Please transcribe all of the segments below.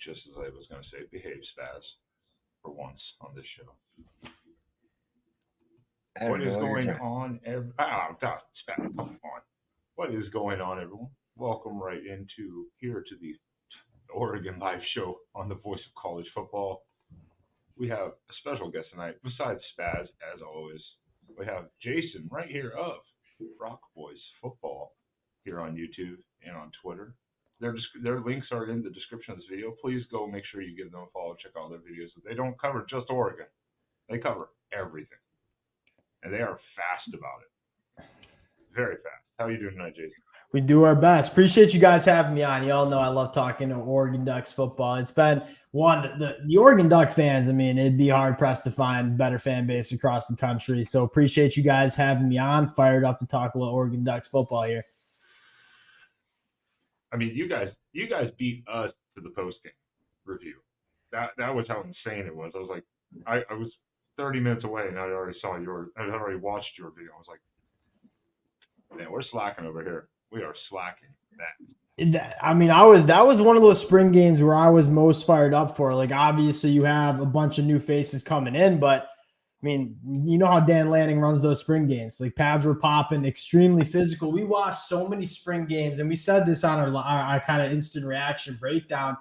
Just as I was going to say, behave, Spaz, for once on this show. What is going on? Spaz, come on. What is going on, everyone? Welcome right into here to the Oregon Live Show on the Voice of College Football. We have a special guest tonight. Besides Spaz, as always, we have Jason right here of Rock Boys Football here on YouTube and on Twitter. Their links are in the description of this video. Please go make sure you give them a follow. Check out their videos. They don't cover just Oregon. They cover everything. And they are fast about it. Very fast. How are you doing tonight, Jason? We do our best. Appreciate you guys having me on. Y'all know I love talking to Oregon Ducks football. It's been the Oregon Duck fans. I mean, it'd be hard pressed to find a better fan base across the country. So appreciate you guys having me on. Fired up to talk a little Oregon Ducks football here. I mean, you guys beat us to the post-game review. That was how insane it was. I was like, I was 30 minutes away and I already watched your video. I was like, man, we're slacking over here. We are slacking. I mean, that was one of those spring games where I was most fired up for. Like, obviously, you have a bunch of new faces coming in, but I mean, you know how Dan Lanning runs those spring games. Like, pads were popping, extremely physical. We watched so many spring games, and we said this on our kind of instant reaction breakdown.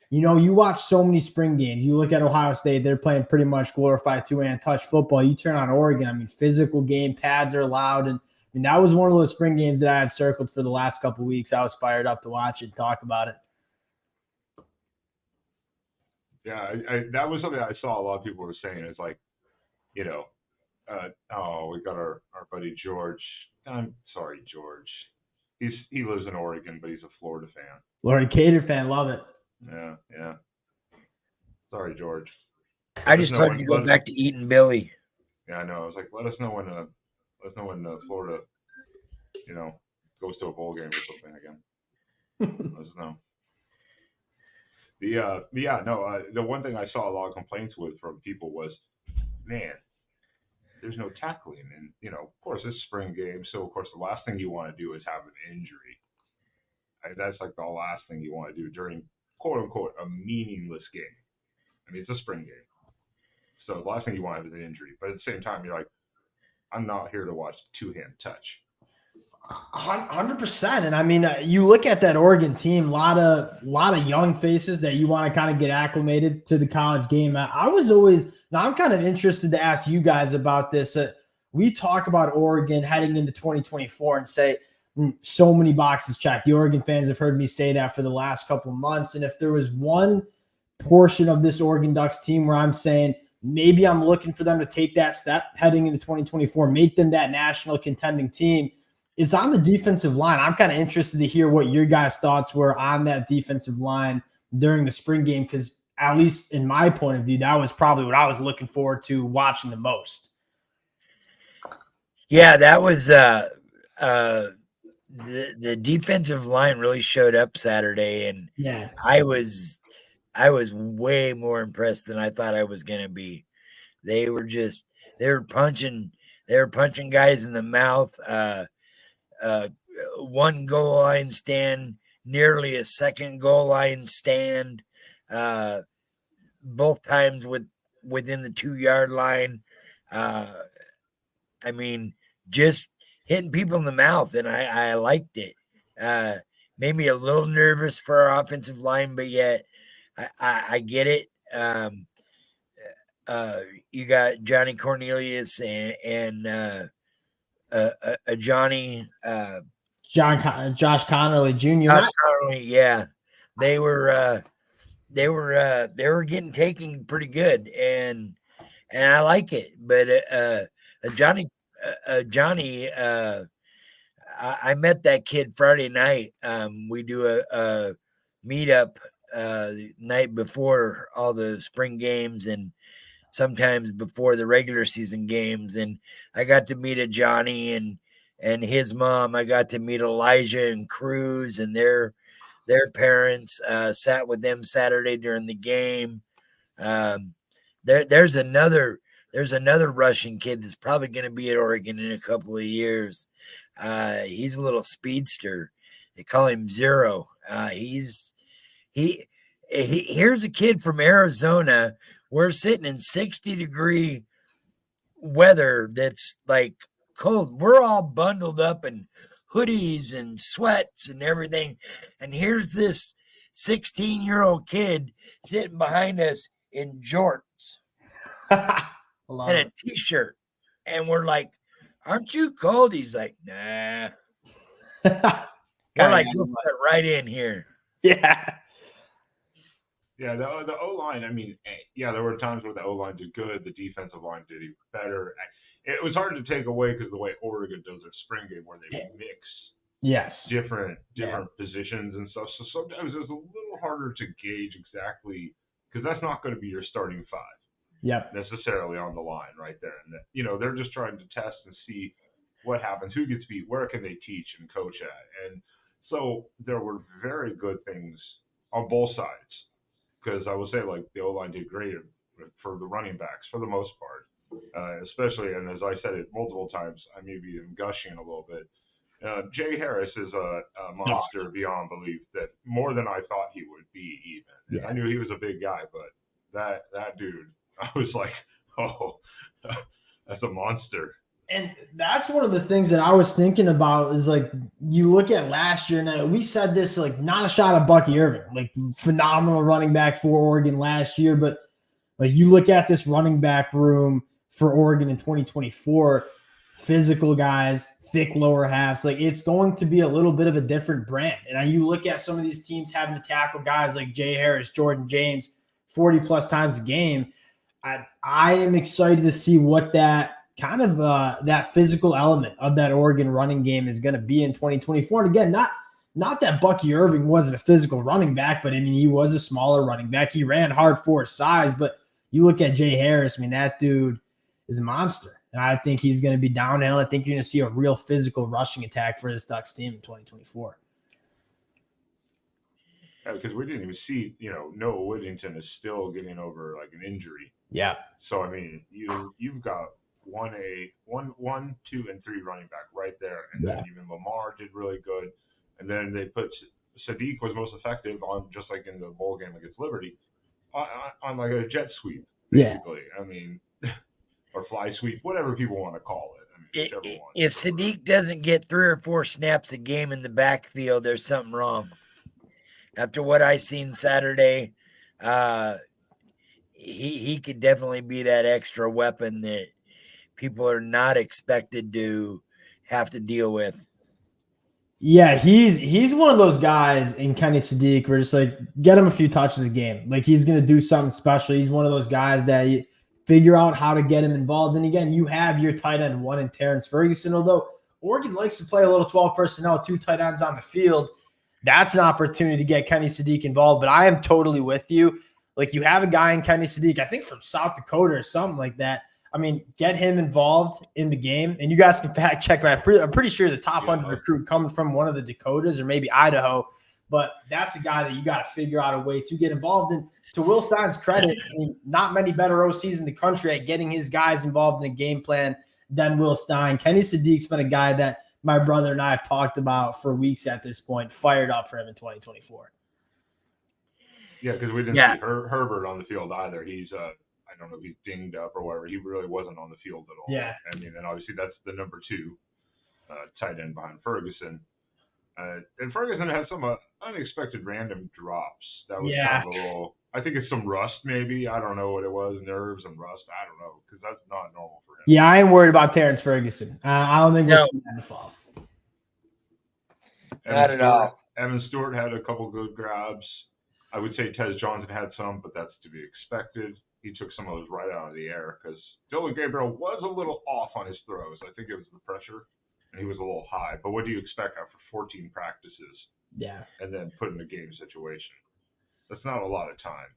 You know, you watch so many spring games. You look at Ohio State; they're playing pretty much glorified two-hand touch football. You turn on Oregon. I mean, physical game, pads are loud, and that was one of those spring games that I had circled for the last couple of weeks. I was fired up to watch it and talk about it. Yeah, that was something I saw a lot of people were saying. It's like, you know, we got our buddy George. I'm sorry, George. He lives in Oregon, but he's a Florida fan. Florida Gator fan, love it. Yeah. Sorry, George. I just told you to go back to eating Billy. Yeah, I know. I was like, let us know when Florida, you know, goes to a bowl game or something again. Let us know. The one thing I saw a lot of complaints with from people was, man, there's no tackling, and you know, of course, it's spring game, so of course, the last thing you want to do is have an injury. That's like the last thing you want to do during quote unquote a meaningless game. I mean, it's a spring game, so the last thing you want is an injury. But at the same time, you're like, I'm not here to watch two-hand touch. 100%. And I mean, you look at that Oregon team, a lot of young faces that you want to kind of get acclimated to the college game. Now I'm kind of interested to ask you guys about this. We talk about Oregon heading into 2024 and say so many boxes checked. The Oregon fans have heard me say that for the last couple of months. And if there was one portion of this Oregon Ducks team where I'm saying, maybe I'm looking for them to take that step heading into 2024, make them that national contending team, it's on the defensive line. I'm kind of interested to hear what your guys' thoughts were on that defensive line during the spring game, because at least in my point of view, that was probably what I was looking forward to watching the most. Yeah, that was the defensive line really showed up Saturday, and yeah, I was way more impressed than I thought I was going to be. They were punching guys in the mouth. One goal line stand, nearly a second goal line stand, both times within the 2-yard line. I mean, just hitting people in the mouth, and I liked it. Made me a little nervous for our offensive line, but yet I get it. You got Johnny Cornelius and Johnny Josh Connerly Jr. Josh Connerly, yeah, they were getting taken pretty good, and I like it. But Johnny, I met that kid Friday night. We do a meetup the night before all the spring games and sometimes before the regular season games. And I got to meet a Johnny and his mom. I got to meet Elijah and Cruz and their parents, sat with them Saturday during the game. There's another Russian kid that's probably going to be at Oregon in a couple of years. He's a little speedster. They call him Zero. Here's a kid from Arizona. We're sitting in 60-degree weather that's like cold. We're all bundled up in hoodies and sweats and everything. And here's this 16-year-old kid sitting behind us in jorts and a t-shirt. And we're like, aren't you cold? He's like, nah. We're like, you'll fit right in here. Yeah. Yeah, the O-line, I mean, yeah, there were times where the O-line did good. The defensive line did even better. It was hard to take away because the way Oregon does their spring game where they mix different positions and stuff. So sometimes it's a little harder to gauge exactly because that's not going to be your starting five. Yep. Necessarily on the line right there. And, you know, they're just trying to test and see what happens, who gets beat, where can they teach and coach at. And so there were very good things on both sides. Because I will say, like, the O-line did great for the running backs for the most part, especially, and as I said it multiple times, I maybe am gushing a little bit. Jay Harris is a monster beyond belief, that more than I thought he would be even. Yeah. I knew he was a big guy, but that dude, I was like, oh, that's a monster. And that's one of the things that I was thinking about is, like, you look at last year, and we said this, like, not a shot at Bucky Irving, like, phenomenal running back for Oregon last year. But, like, you look at this running back room for Oregon in 2024, physical guys, thick lower halves, like, it's going to be a little bit of a different brand. And you look at some of these teams having to tackle guys like Jay Harris, Jordan James, 40-plus times a game. I am excited to see what that kind of that physical element of that Oregon running game is going to be in 2024. And again, not that Bucky Irving wasn't a physical running back, but I mean, he was a smaller running back. He ran hard for his size, but you look at Jay Harris, I mean, that dude is a monster. And I think he's going to be downhill. I think you're going to see a real physical rushing attack for this Ducks team in 2024. Yeah, because we didn't even see, you know, Noah Whittington is still getting over like an injury. Yeah. So, I mean, you've got 1, 2, and 3 running back right there. And then even Lamar did really good. And then they put Sadiq was most effective on, just like in the bowl game against Liberty, on like a jet sweep, basically. Yeah. I mean, or fly sweep, whatever people want to call it. I mean, if Sadiq doesn't get 3 or 4 snaps a game in the backfield, there's something wrong. After what I seen Saturday, he could definitely be that extra weapon that people are not expected to have to deal with. Yeah, he's one of those guys in Kenny Sadiq where just like get him a few touches a game. Like he's going to do something special. He's one of those guys that you figure out how to get him involved. And again, you have your tight end 1 in Terrence Ferguson, although Oregon likes to play a little 12 personnel, 2 tight ends on the field. That's an opportunity to get Kenny Sadiq involved. But I am totally with you. Like you have a guy in Kenny Sadiq, I think from South Dakota or something like that. I mean, get him involved in the game. And you guys can fact check me. I'm pretty sure he's a top 100 recruit coming from one of the Dakotas or maybe Idaho. But that's a guy that you got to figure out a way to get involved in. To Will Stein's credit, I mean, not many better OCs in the country at getting his guys involved in a game plan than Will Stein. Kenny Sadiq's been a guy that my brother and I have talked about for weeks at this point, fired up for him in 2024. Yeah, because we didn't see Herbert on the field either. He's I don't know if he's dinged up or whatever. He really wasn't on the field at all. Yeah. I mean, and obviously that's the number 2 tight end behind Ferguson. And Ferguson had some unexpected random drops. That was kind of a little – I think it's some rust maybe. I don't know what it was, nerves and rust. I don't know because that's not normal for him. Yeah, I am worried about Terrence Ferguson. I don't think we'll see that in the fall. Not at all. Evan Stewart had a couple good grabs. I would say Tez Johnson had some, but that's to be expected. He took some of those right out of the air because Dylan Gabriel was a little off on his throws. I think it was the pressure, and he was a little high. But what do you expect after 14 practices? Yeah. And then put in a game situation? That's not a lot of time.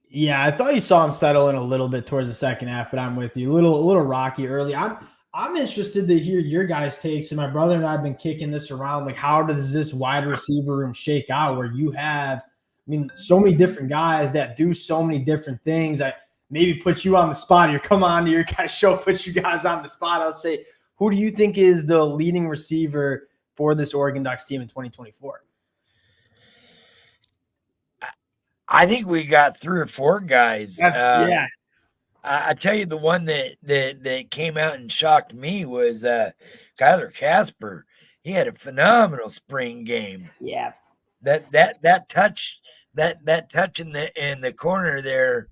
Yeah, I thought you saw him settle in a little bit towards the second half, but I'm with you. A little rocky early. I'm interested to hear your guys' takes. And my brother and I have been kicking this around. Like, how does this wide receiver room shake out where you have – I mean, so many different guys that do so many different things. I maybe put you on the spot here. Come on to your guys' show, put you guys on the spot. I'll say, who do you think is the leading receiver for this Oregon Ducks team in 2024? I think we got 3 or 4 guys. Yeah. I tell you, the one that came out and shocked me was Kyler Casper. He had a phenomenal spring game. Yeah. That touch in the corner there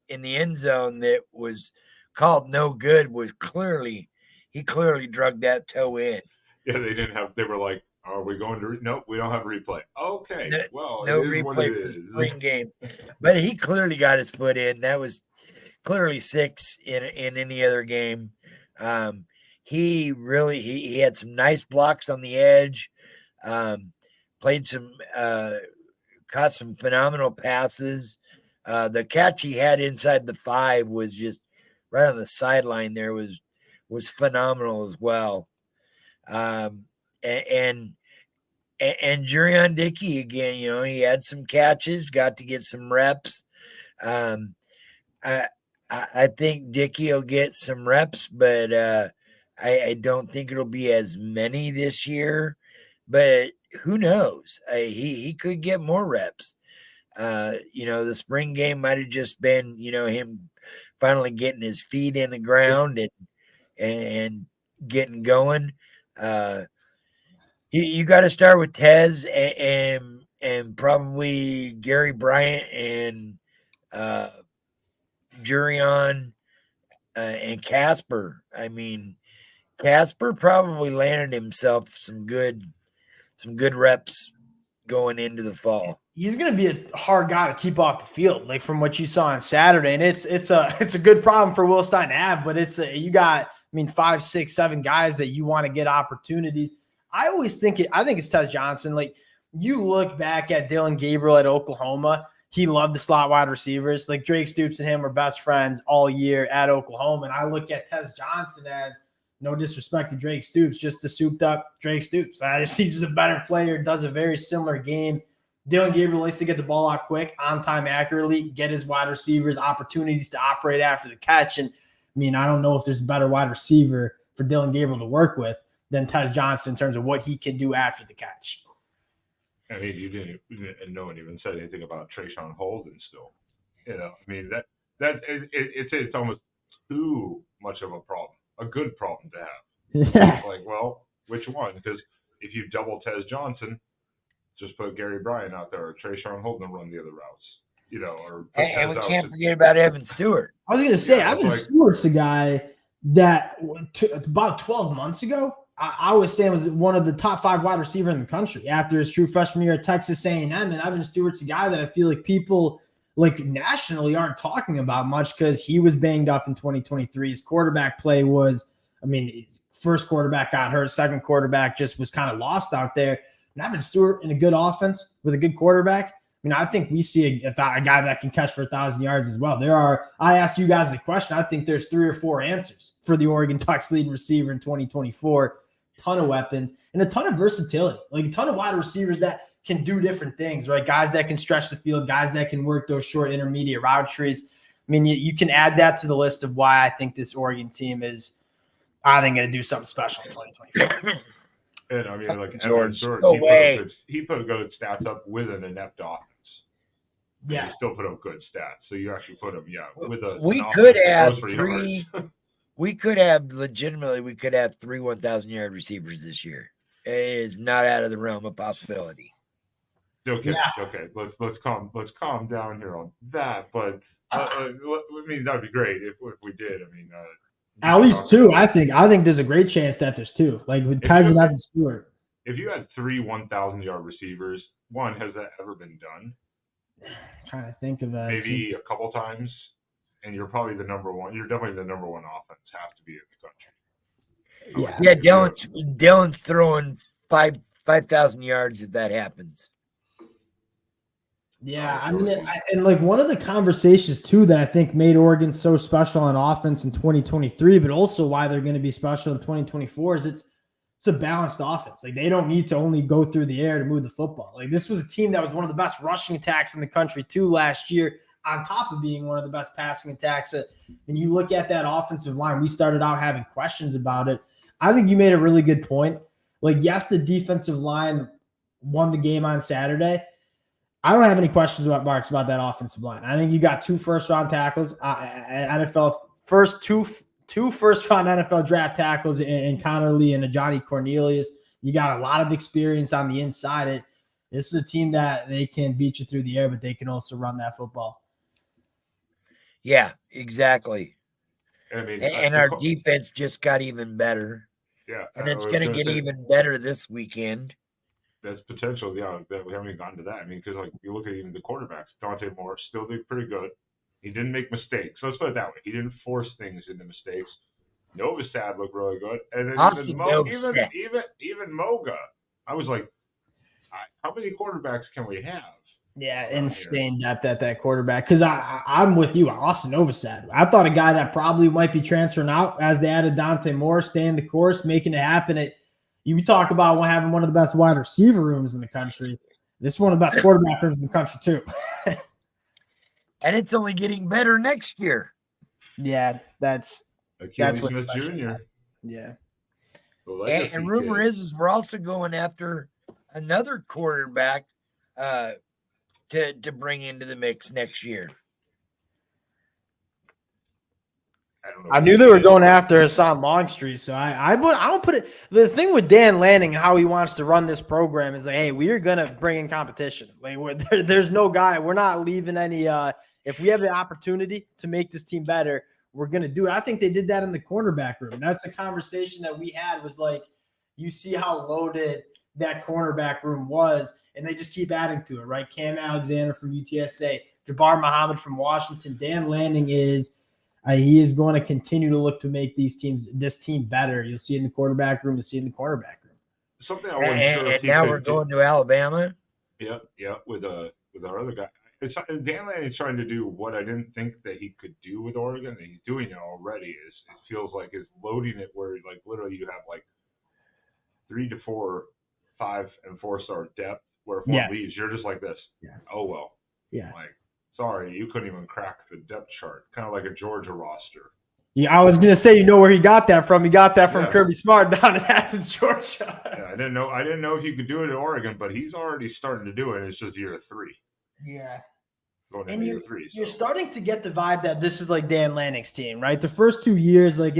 in the end zone that was called no good was he clearly drug that toe in. Yeah, they were like, are we going to nope, we don't have replay. Okay, well, no it is replay what it for the is. spring game. But he clearly got his foot in. That was clearly 6 in any other game. He had some nice blocks on the edge. Played some caught some phenomenal passes. The catch he had inside the 5 was just right on the sideline there was phenomenal as well. And Jurion Dickey again, he had some catches, got to get some reps. I think Dickey will get some reps, but I don't think it'll be as many this year. But who knows? He could get more reps. The spring game might have just been, him finally getting his feet in the ground and getting going. You got to start with Tez and probably Gary Bryant and Jurion and Casper. I mean, Casper probably landed himself some good reps going into the fall. He's going to be a hard guy to keep off the field, like from what you saw on Saturday. And it's a good problem for Will Stein to have, but you got, 5, 6, 7 guys that you want to get opportunities. I think it's Tez Johnson. Like, you look back at Dylan Gabriel at Oklahoma, he loved the slot wide receivers. Like, Drake Stoops and him were best friends all year at Oklahoma. And I look at Tez Johnson as, no disrespect to Drake Stoops, just the souped up Drake Stoops. He's just a better player, does a very similar game. Dylan Gabriel likes to get the ball out quick, on time, accurately, get his wide receivers opportunities to operate after the catch. And I don't know if there's a better wide receiver for Dylan Gabriel to work with than Tez Johnson in terms of what he can do after the catch. You didn't, and no one even said anything about Trayshawn Holden still. It's almost too much of a problem, a good problem to have. Yeah. It's like, well, which one? Because if you double Tez Johnson, just put Gary Bryant out there or Trayshawn Holden and run the other routes. And we can't forget about Evan Stewart. I was going to say, Evan Stewart's the guy that about 12 months ago, I was saying was one of the top 5 wide receiver in the country after his true freshman year at Texas A&M. And Evan Stewart's a guy that I feel like people nationally aren't talking about much because he was banged up in 2023. His quarterback play was, his first quarterback got hurt. Second quarterback just was kind of lost out there. And Evan Stewart in a good offense with a good quarterback, I think we see a guy that can catch for 1,000 yards as well. I asked you guys a question. I think there's 3 or 4 answers for the Oregon Ducks leading receiver in 2024. Ton of weapons and a ton of versatility, like a ton of wide receivers that can do different things, right? Guys that can stretch the field, guys that can work those short intermediate route trees. You can add that to the list of why I think this Oregon team is, I think, going to do something special in 2024. And Evan Stewart, he put good stats up with an inept offense. Yeah, he still put up good stats. So you actually put him, with a. We could have 3. We could have 3 1,000-yard receivers this year. It is not out of the realm of possibility. Okay, okay. Let's calm down here on that. But that'd be great if we did. At least 2. I think there's a great chance that there's 2. Like with Tez and Evan Stewart. If you had 3 1,000-yard receivers, one, has that ever been done? I'm trying to think of that. Maybe a couple times, and you're probably the number one. You're definitely the number one offense. Have to be in the country. Yeah. Dylan's throwing 5,000 yards if that happens. Yeah, and one of the conversations too that I think made Oregon so special on offense in 2023, but also why they're going to be special in 2024 is it's a balanced offense. Like, they don't need to only go through the air to move the football. Like, this was a team that was one of the best rushing attacks in the country too last year, on top of being one of the best passing attacks. And you look at that offensive line, we started out having questions about it. I think you made a really good point. Like, yes, the defensive line won the game on Saturday. I don't have any questions about Marks about that offensive line. I think you got 2 first-round tackles, NFL two first-round NFL draft tackles in Connor Lee and Johnny Cornelius. You got a lot of experience on the inside. This is a team that they can beat you through the air, but they can also run that football. Yeah, exactly. I mean, and our defense just got even better. Yeah, and it's going to get even better this weekend. That's potential. Yeah, that we haven't even gotten to that. I mean, because like you look at even the quarterbacks, Dante Moore still did pretty good. He didn't make mistakes. So let's put it that way. He didn't force things into mistakes. Novastad looked really good, and then even Moga. I was like, how many quarterbacks can we have? Yeah, insane depth at that quarterback. Because I'm with you, Austin Novastad. I thought a guy that probably might be transferring out as they added Dante Moore, staying the course, making it happen. You talk about having one of the best wide receiver rooms in the country. This is one of the best quarterback rooms in the country too. And it's only getting better next year. Yeah, that's what Jr. Yeah. And rumor is we're also going after another quarterback to bring into the mix next year. I knew they were going after Hassan Longstreet, so I don't put it. The thing with Dan Lanning and how he wants to run this program is like, hey, we are gonna bring in competition. Like, there's no guy. We're not leaving any. If we have the opportunity to make this team better, we're gonna do it. I think they did that in the cornerback room. That's a conversation that we had. Was like, you see how loaded that cornerback room was, and they just keep adding to it, right? Cam Alexander from UTSA, Jabbar Muhammad from Washington. Dan Lanning is. He is going to continue to look to make this team better. You'll see it in the quarterback room. You'll see it in the cornerback room. Something I wasn't sure. And now we're going to Alabama. Yeah, with our other guy. Dan Lanning is trying to do what I didn't think that he could do with Oregon, and he's doing it already. It feels like is loading it where like literally you have like 3 to 4, 5 and 4-star depth. Where if one leaves, you're just like this. Yeah. Oh well. Yeah. Like. Sorry, you couldn't even crack the depth chart. Kind of like a Georgia roster. Yeah, I was going to say, where he got that from. He got that from Kirby Smart down in Athens, Georgia. Yeah, I didn't know if you could do it in Oregon, but he's already starting to do it. It's just year 3. Yeah. Going into year 3. You're starting to get the vibe that this is like Dan Lanning's team, right? The first 2 years, like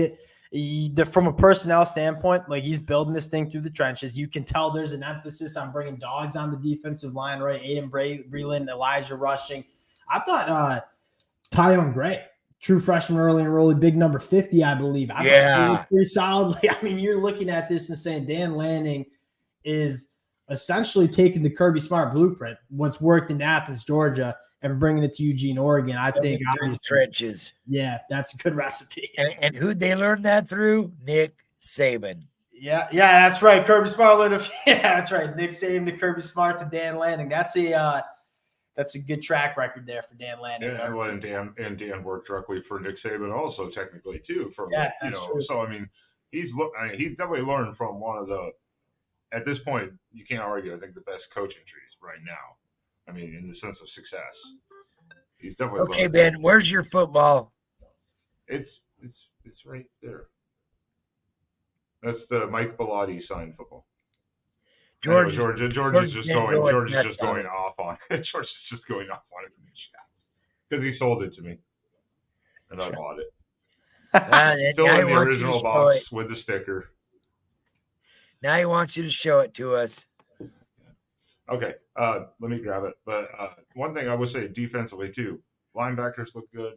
from a personnel standpoint, like he's building this thing through the trenches. You can tell there's an emphasis on bringing dogs on the defensive line, right? Aiden Breland, Elijah Rushing. I thought Tyon Gray, true freshman early enrollee, big number 50, I believe. I thought he looked pretty solidly. I mean, you're looking at this and saying Dan Lanning is essentially taking the Kirby Smart blueprint, what's worked in Athens, Georgia, and bringing it to Eugene, Oregon. I think through the trenches. Yeah, that's a good recipe. And who'd they learn that through? Nick Saban. Yeah, that's right. Kirby Smart learned that's right. Nick Saban to Kirby Smart to Dan Lanning. That's a good track record there for Dan Lanning. Yeah, and Dan worked directly for Nick Saban also technically too. True. So I mean, he's definitely learned from one of the. At this point, you can't argue. I think the best coaching trees right now. I mean, in the sense of success, he's definitely. Okay, Ben, where's your football? It's right there. That's the Mike Bellotti signed football. George is just going off on it. George is just going off on it in the chat because he sold it to me, and I bought it. Still in the original box with the sticker. Now he wants you to show it to us. Okay, let me grab it. But one thing I would say defensively too, linebackers look good,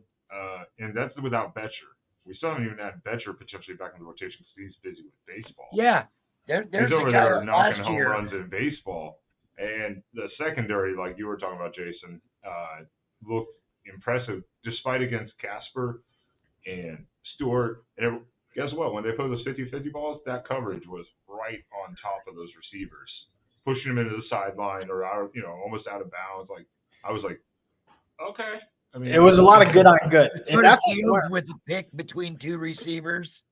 and that's without Betcher. We still haven't even had Betcher potentially back in the rotation because he's busy with baseball. Yeah. There's he's a over guy there knocking home year. runs in baseball. And the secondary, like you were talking about, Jason, looked impressive despite against Casper and Stewart. And guess what? When they put those 50-50 balls, that coverage was right on top of those receivers, pushing them into the sideline or out, almost out of bounds. Like I was like, okay. I mean, it was a lot of good on good. And that's Fields with a pick between 2 receivers.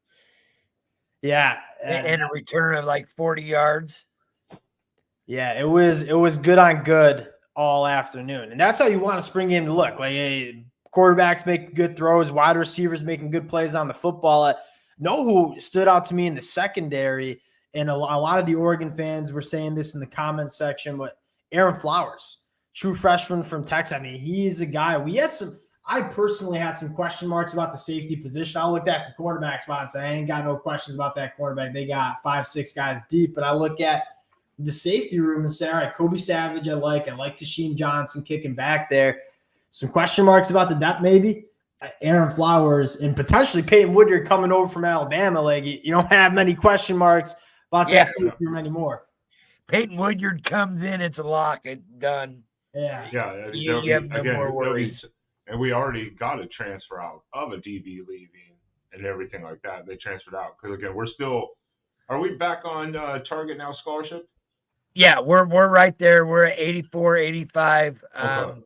Yeah. And a return of like 40 yards. Yeah, it was good on good all afternoon. And that's how you want a spring game to look. Like quarterbacks making good throws, wide receivers making good plays on the football. Know who stood out to me in the secondary, and a lot of the Oregon fans were saying this in the comments section, but Aaron Flowers true freshman from Texas. I mean, he's a guy. I personally had some question marks about the safety position. I looked at the cornerback spot and said, I ain't got no questions about that cornerback. They got 5-6 guys deep. But I look at the safety room and say, all right, Kobe Savage, I like Tasheen Johnson kicking back there. Some question marks about the depth, maybe. Aaron Flowers and potentially Peyton Woodyard coming over from Alabama. Like, you don't have many question marks about that safety room anymore. Peyton Woodyard comes in, it's a lock. It's done. Yeah. Yeah. You have no more worries. And we already got a transfer out of a DB leaving and everything like that. They transferred out because, again, are we back on target now scholarship? Yeah, we're right there. We're at 84, 85. Okay.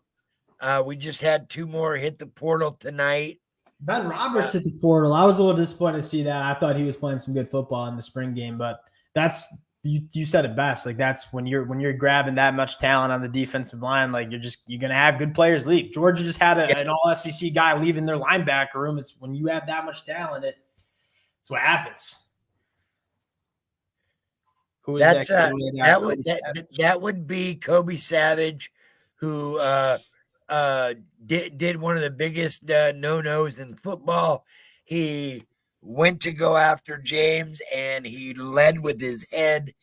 We just had 2 more hit the portal tonight. Ben Roberts hit the portal. I was a little disappointed to see that. I thought he was playing some good football in the spring game, but that's you said it best. Like, that's when you're grabbing that much talent on the defensive line, like you're gonna have good players leave. Georgia just had an all SEC guy leaving their linebacker room. It's when you have that much talent, it's what happens. Who is that would be Kobe Savage, who did one of the biggest no-nos in football. He went to go after James, and he led with his head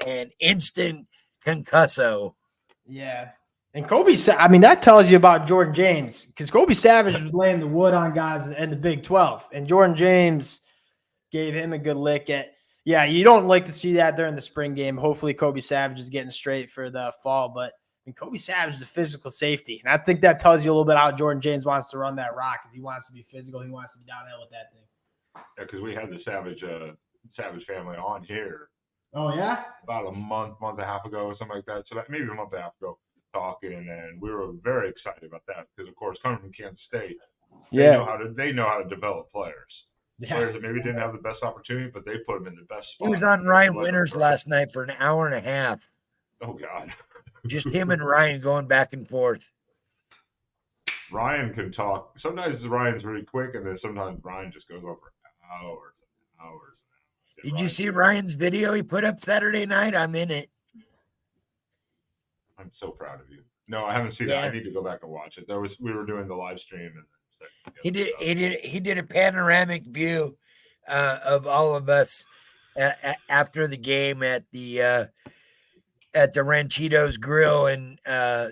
and instant concusso. Yeah. And that tells you about Jordan James, because Kobe Savage was laying the wood on guys in the Big 12, and Jordan James gave him a good lick at. Yeah, you don't like to see that during the spring game. Hopefully Kobe Savage is getting straight for the fall, but Kobe Savage is a physical safety, and I think that tells you a little bit how Jordan James wants to run that rock, because he wants to be physical. He wants to be downhill with that thing. Yeah, because we had the Savage family on here. Oh, yeah? About a month and a half ago or something like that. So that maybe a month and a half ago talking, and we were very excited about that because, of course, coming from Kansas State, they know how to develop players. Yeah. Players that maybe didn't have the best opportunity, but they put them in the best spot. He was on Ryan Winters last night for an hour and a half. Oh, God. Just him and Ryan going back and forth. Ryan can talk. Sometimes Ryan's really quick, and then sometimes Ryan just goes on for hours and hours. Did you see Ryan's video he put up Saturday night? I'm in it. I'm so proud of you. No, I haven't seen it. I need to go back and watch it. We were doing the live stream, and he did a panoramic view of all of us after the game at the Ranchitos Grill, and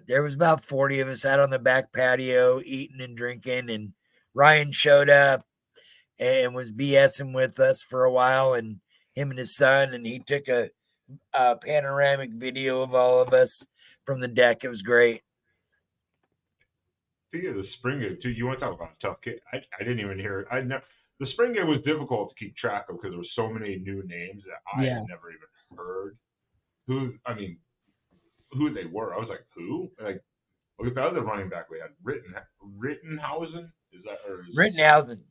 there was about 40 of us out on the back patio eating and drinking, and Ryan showed up and was BSing with us for a while, and him and his son, and he took a panoramic video of all of us from the deck. It was great. Speaking of the spring game, too, you want to talk about a tough kid? I didn't even hear it. The spring game was difficult to keep track of because there were so many new names that I had never even heard. Who they were. I was like, who? Like, look at the other running back we had, Rittenhausen. Rittenhausen.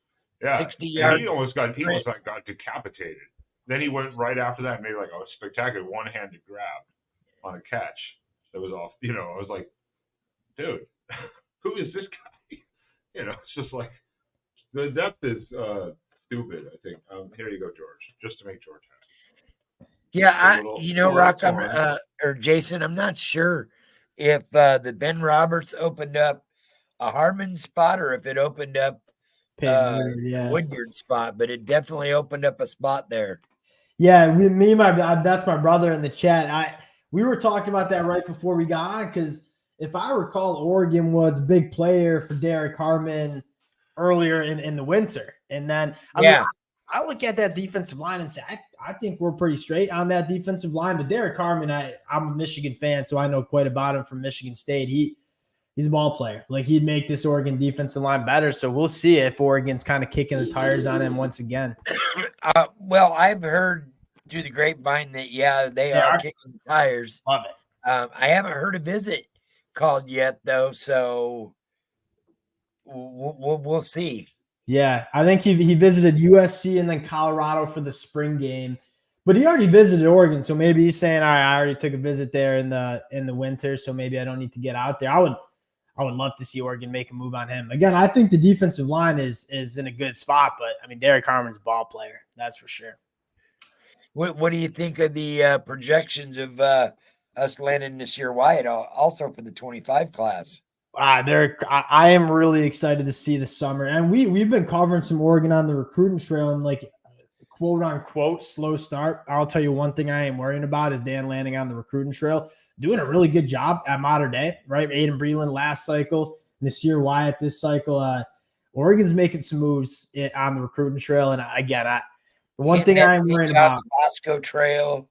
Yeah, 60 yards. He almost got decapitated. Then he went right after that and made like a spectacular one-handed grab on a catch that was off. I was like, dude, who is this guy? It's just like the depth is stupid. I think. Here you go, George. Just to make George happy. Yeah, Rock, or Jason, I'm not sure if the Ben Roberts opened up a Harmon spot or if it opened up Woodyard spot, but it definitely opened up a spot there. Yeah, that's my brother in the chat. We were talking about that right before we got on, because if I recall, Oregon was a big player for Derek Harmon earlier in the winter, and then I look at that defensive line and say, I think we're pretty straight on that defensive line. But Derek Harmon, I'm a Michigan fan, so I know quite about him from Michigan State. He's a ball player. Like, he'd make this Oregon defensive line better. So we'll see if Oregon's kind of kicking the tires on him once again. Well, I've heard through the grapevine that, they are kicking the tires. Love it. I haven't heard a visit called yet, though. So we'll see. Yeah, I think he visited USC and then Colorado for the spring game, but he already visited Oregon, so maybe he's saying, all right, I already took a visit there in the winter, so maybe I don't need to get out there. I would love to see Oregon make a move on him. Again, I think the defensive line is in a good spot, but Derek Harmon's a ball player, that's for sure. What do you think of the projections of us landing Nasir Wyatt also for the 25 class. I am really excited to see the summer, and we've been covering some Oregon on the recruiting trail, and like quote unquote slow start. I'll tell you one thing I am worrying about is Dan Lanning on the recruiting trail, doing a really good job at Mater Dei, right? Aiden Breland last cycle, Nasir Wyatt this cycle. Oregon's making some moves on the recruiting trail, and one thing I'm worried about. Bosco Trail.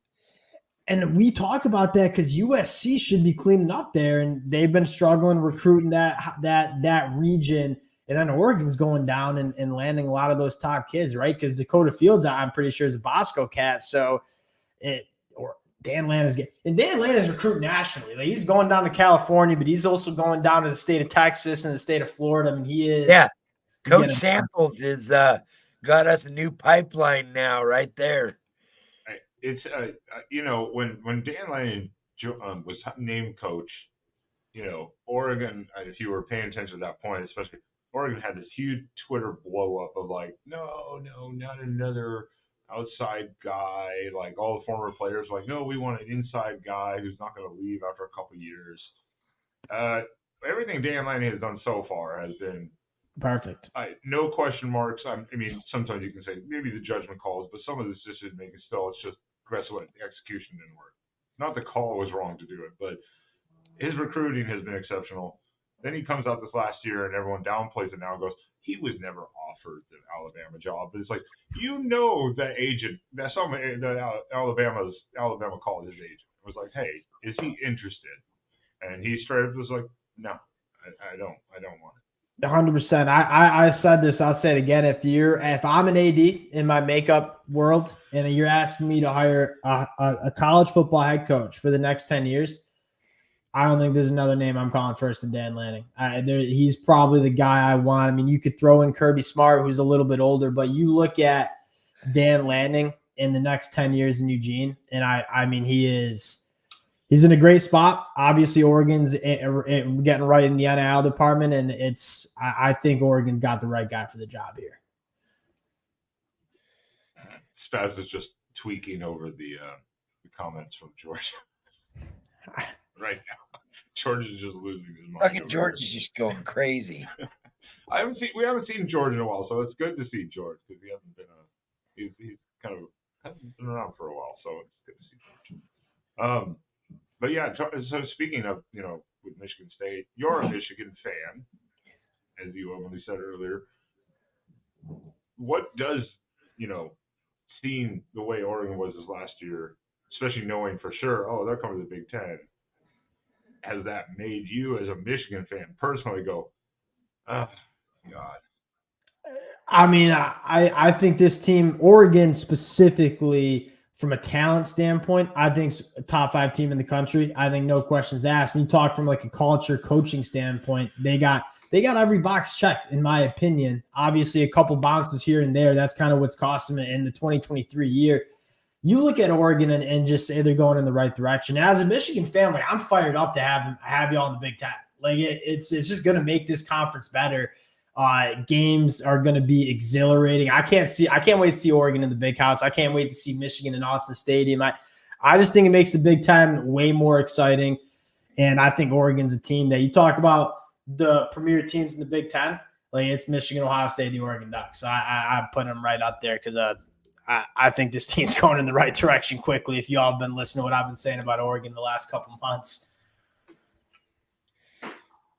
And we talk about that because USC should be cleaning up there, and they've been struggling recruiting that region. And then Oregon's going down and landing a lot of those top kids, right? Because Dakota Fields, I'm pretty sure, is a Bosco cat. So Dan Lanning is recruiting nationally. Like, he's going down to California, but he's also going down to the state of Texas and the state of Florida. I mean, he is. Yeah, Coach Samples is got us a new pipeline now, right there. It's when Dan Lanning was named coach, Oregon, if you were paying attention at that point, especially Oregon had this huge Twitter blow up of like, no, not another outside guy. Like all the former players were like, no, we want an inside guy who's not going to leave after a couple of years. Everything Dan Lanning has done so far has been perfect. No question marks. I mean, sometimes you can say maybe the judgment calls, but some of this decision making still, it's just guess what? The execution didn't work. Not the call was wrong to do it, but his recruiting has been exceptional. Then he comes out this last year and everyone downplays it now and goes, he was never offered the Alabama job. But it's like, that agent, Alabama called his agent. It was like, hey, is he interested? And he straight up was like, no, I don't want it. 100%. I said this. I'll say it again. If I'm an AD in my makeup world and you're asking me to hire a college football head coach for the next 10 years, I don't think there's another name I'm calling first than Dan Lanning. He's probably the guy I want. I mean, you could throw in Kirby Smart, who's a little bit older, but you look at Dan Lanning in the next 10 years in Eugene, and I mean, he's in a great spot. Obviously, Oregon's getting right in the NIL department, and I think Oregon's got the right guy for the job here. Spaz is just tweaking over the comments from George right now. George is just losing his mind. Fucking George is just going crazy. We haven't seen George in a while, so it's good to see George because he hasn't been he's kind of hasn't been around for a while, so it's good to see George. But yeah, so speaking of, with Michigan State, you're a Michigan fan, as you openly said earlier. What does, seeing the way Oregon was this last year, especially knowing for sure, they're coming to the Big Ten, has that made you as a Michigan fan personally go, oh, God? I mean, I think this team, Oregon specifically, from a talent standpoint, I think it's a top 5 team in the country. I think no questions asked. And you talk from like a culture coaching standpoint, they got every box checked, in my opinion. Obviously, a couple bounces here and there. That's kind of what's cost them in the 2023 year. You look at Oregon and just say they're going in the right direction. As a Michigan fan, I'm fired up to have y'all in the Big Ten. Like it's just going to make this conference better. Games are going to be exhilarating. I can't wait to see Oregon in the Big House. I can't wait to see Michigan in Autzen Stadium. I just think it makes the Big Ten way more exciting. And I think Oregon's a team that you talk about the premier teams in the Big Ten. Like it's Michigan, Ohio State, the Oregon Ducks. So I put them right up there because I think this team's going in the right direction quickly. If you all have been listening to what I've been saying about Oregon the last couple months.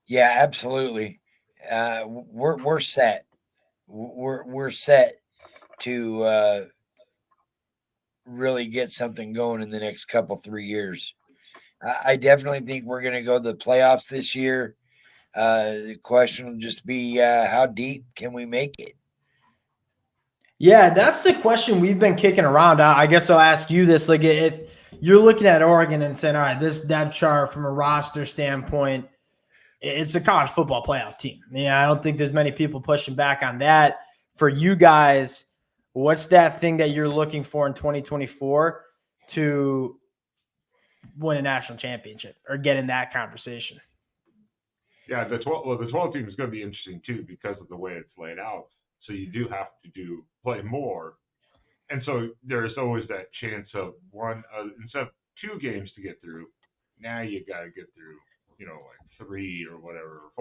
Yeah, absolutely. We're set. We're set to really get something going in the next 3 years. I definitely think we're going to go to the playoffs this year. The question will just be how deep can we make it? Yeah, that's the question we've been kicking around. I guess I'll ask you this. Like, if you're looking at Oregon and saying, all right, this depth chart from a roster standpoint, it's a college football playoff team. Yeah, I don't think there's many people pushing back on that. For you guys, what's that thing that you're looking for in 2024 to win a national championship or get in that conversation? Yeah, the 12 team is going to be interesting too because of the way it's laid out. So you do have to play more, and so there's always that chance of instead of 2 games to get through, now you got to get through, like 3 or whatever,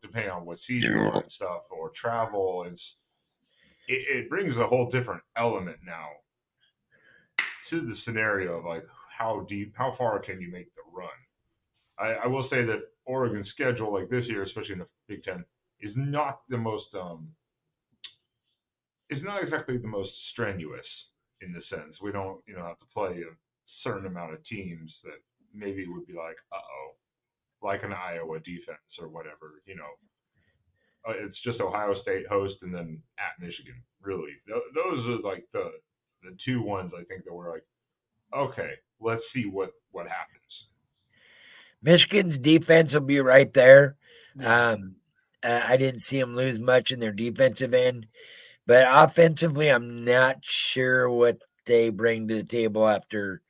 depending on what season you're on and stuff, or travel. It brings a whole different element now to the scenario of like how far can you make the run. I will say that Oregon's schedule, like this year, especially in the Big Ten, is not the most is not exactly the most strenuous in the sense we don't have to play a certain amount of teams that maybe would be like like an Iowa defense or whatever. It's just Ohio State host and then at Michigan. Really, those are like the two ones I think that were like, okay, let's see what happens. Michigan's defense will be right there. I didn't see them lose much in their defensive end, but offensively, I'm not sure what they bring to the table after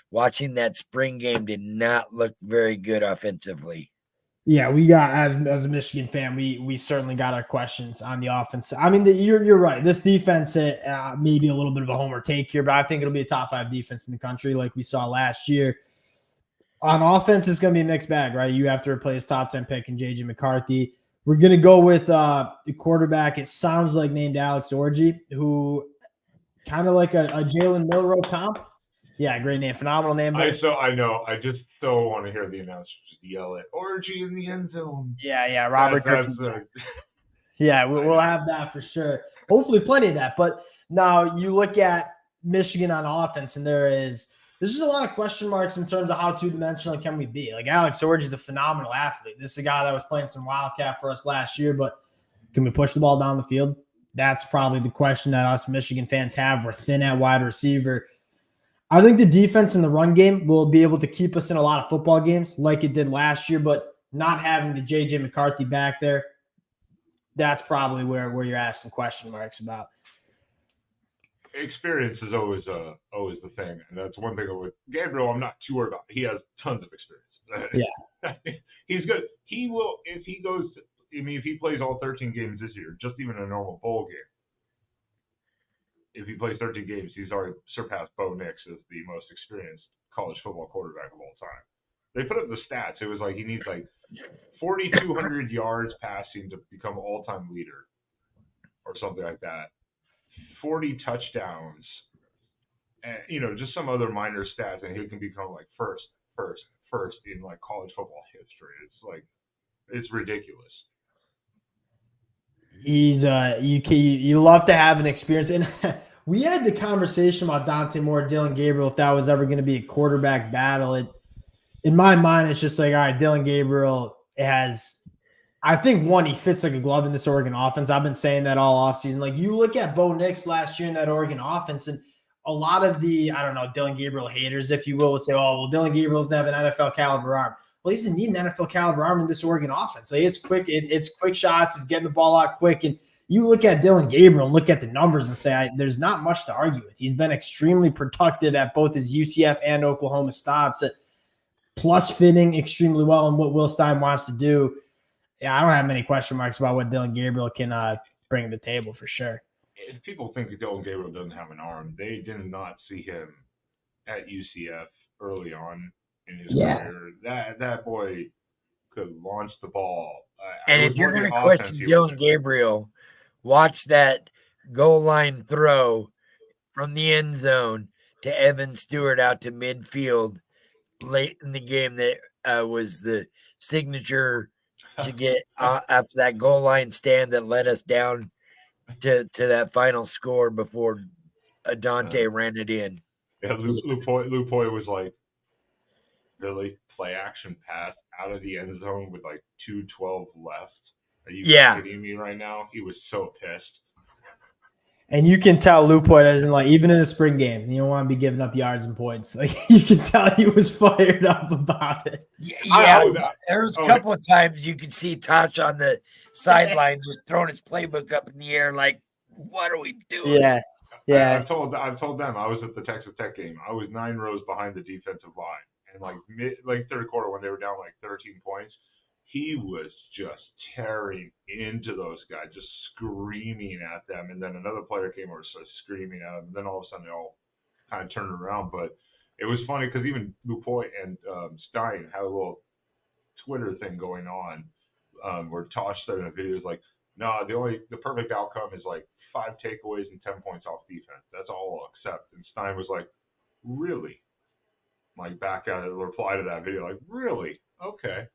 watching that spring game. Did not look very good offensively. Yeah, we got as a Michigan fan, we certainly got our questions on the offense. I mean, you're right. This defense, maybe a little bit of a homer take here, but I think it'll be a top 5 defense in the country, like we saw last year. On offense, it's going to be a mixed bag, right? You have to replace top 10 pick and JJ McCarthy. We're going to go with the quarterback. It sounds like named Alex Orji, who kind of like a Jalen Milroe comp. Yeah, great name, phenomenal name. I know. I just so want to hear the announcers just yell at Orji in the end zone. Yeah, Robert Griffin. Yeah, we'll have that for sure. Hopefully, plenty of that. But now you look at Michigan on offense, and there's just a lot of question marks in terms of how two-dimensional can we be. Like Alex Orji is a phenomenal athlete. This is a guy that was playing some Wildcat for us last year, but can we push the ball down the field? That's probably the question that us Michigan fans have. We're thin at wide receiver. I think the defense in the run game will be able to keep us in a lot of football games like it did last year, but not having the J.J. McCarthy back there, that's probably where you're asking question marks about. Experience is always the thing, and that's one thing with Gabriel I'm not too worried about. He has tons of experience. Yeah. He's good. He will, if he goes, if he plays all 13 games this year, just even a normal bowl game, if he plays 13 games, he's already surpassed Bo Nix as the most experienced college football quarterback of all time. They put up the stats. It was like he needs like 4,200 yards passing to become all-time leader or something like that. 40 touchdowns, and just some other minor stats, and he can become like first in like college football history. It's like, it's ridiculous. He's you love to have an experience, and we had the conversation about Dante Moore, Dylan Gabriel, if that was ever going to be a quarterback battle. In my mind, it's just like, all right, Dylan Gabriel has. I think he fits like a glove in this Oregon offense. I've been saying that all offseason. Like you look at Bo Nix last year in that Oregon offense, and a lot of the, Dylan Gabriel haters, if you will say, oh, well, Dylan Gabriel doesn't have an NFL caliber arm. Well, he doesn't need an NFL caliber arm in this Oregon offense. Like it's quick. It's quick shots. It's getting the ball out quick. And you look at Dylan Gabriel and look at the numbers and say, there's not much to argue with. He's been extremely productive at both his UCF and Oklahoma stops, at plus fitting extremely well in what Will Stein wants to do. Yeah, I don't have many question marks about what Dylan Gabriel can bring to the table for sure. If people think that Dylan Gabriel doesn't have an arm, they did not see him at UCF early on in his career. That boy could launch the ball. And if you're going to question Dylan Gabriel, watch that goal line throw from the end zone to Evan Stewart out to midfield late in the game. That was the signature to get after that goal line stand that led us down to that final score before Dante ran it in. Yeah, Luke Hoy was like, really? Play action pass out of the end zone with like 2:12 left? Are you kidding me right now? He was so pissed. And you can tell Lupoy doesn't like, even in a spring game, you don't want to be giving up yards and points. Like you can tell he was fired up about it. Yeah, there was a couple of times you could see Tosh on the sideline just throwing his playbook up in the air, like, "What are we doing?" Yeah. I've told them I was at the Texas Tech game. I was 9 rows behind the defensive line, and like third quarter when they were down like 13 points, he was just tearing into those guys, just screaming at them. And then another player came over, started screaming at him. And then all of a sudden, they all kind of turned around. But It was funny because even Lupoy and Stein had a little Twitter thing going on where Tosh said in a video is like, no, the perfect outcome is like 5 takeaways and 10 points off defense. That's all I'll accept. And Stein was like, really? Like back at the reply to that video, like, really? Okay.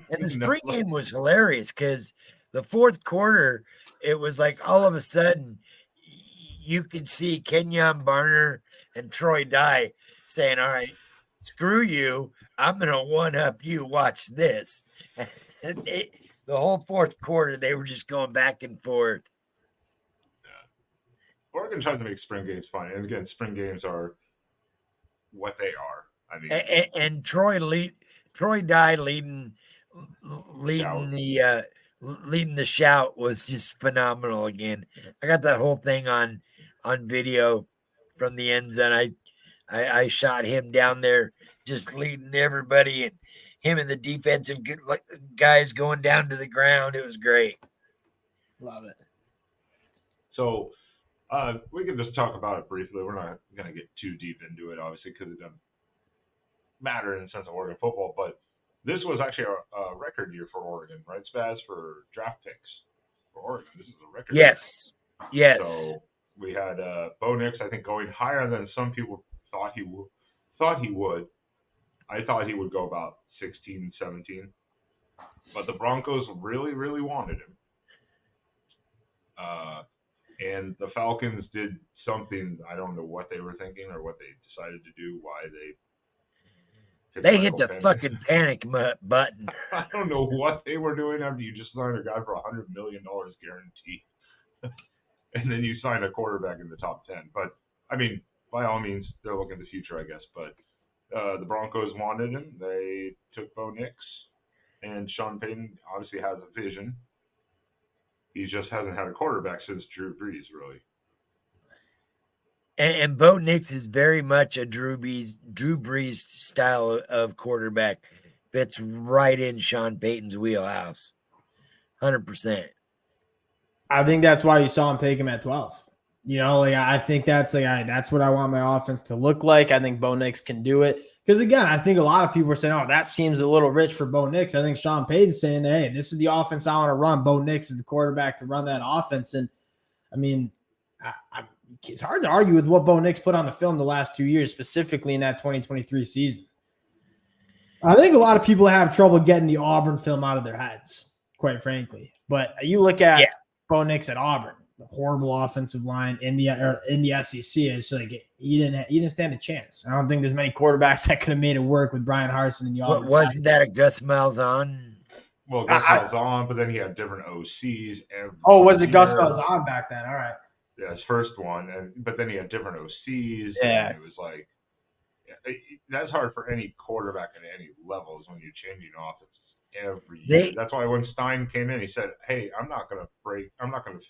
And the spring game was hilarious because the fourth quarter, it was like all of a sudden you could see Kenyon Barner and Troy Dye saying, all right, screw you. I'm going to one up you. Watch this. And the whole fourth quarter, they were just going back and forth. Yeah. Oregon tries to make spring games fun. And again, spring games are what they are. I mean, and Troy Dye leading the shout was just phenomenal. Again, I got that whole thing on video from the end zone. I shot him down there just leading everybody, and him and the defensive guys going down to the ground. It was great. Love it. So we can just talk about it briefly. We're not going to get too deep into it, obviously, because it doesn't matter in the sense of Oregon football. But this was actually a record year for Oregon, right, Spaz, for draft picks for Oregon. This is a record. Yes. Year. So we had Bo Nix, I think, going higher than some people thought he would. I thought he would go about 16, 17. But the Broncos really, really wanted him. And the Falcons did something, I don't know what they were thinking or what they decided to do, why they hit the fucking panic button. I don't know what they were doing after you just signed a guy for $100 million guaranteed. And then you sign a quarterback in the top 10. But, I mean, by all means, they're looking at the future, I guess. But the Broncos wanted him. They took Bo Nix. And Sean Payton obviously has a vision. He just hasn't had a quarterback since Drew Brees, really. And Bo Nix is very much a Drew Brees style of quarterback. Fits right in Sean Payton's wheelhouse. 100%. I think that's why you saw him take him at 12. You know, like I think that's what I want my offense to look like. I think Bo Nix can do it. Because again, I think a lot of people are saying, "Oh, that seems a little rich for Bo Nix." I think Sean Payton's saying, "Hey, this is the offense I want to run. Bo Nix is the quarterback to run that offense." And I mean, it's hard to argue with what Bo Nix put on the film the last 2 years, specifically in that 2023 season. I think a lot of people have trouble getting the Auburn film out of their heads, quite frankly. But you look at Bo Nix at Auburn, the horrible offensive line in the SEC. It's like he didn't stand a chance. I don't think there's many quarterbacks that could have made it work with Brian Harsin in the Auburn. Wasn't that a Gus Malzahn? Well, Gus Malzahn, but then he had different OCs. Was it Gus Malzahn back then? All right. Yeah, his first one, but then he had different OCs. Yeah, and it was like that's hard for any quarterback at any levels when you're changing offenses every year. That's why when Stein came in, he said, "Hey, I'm not going to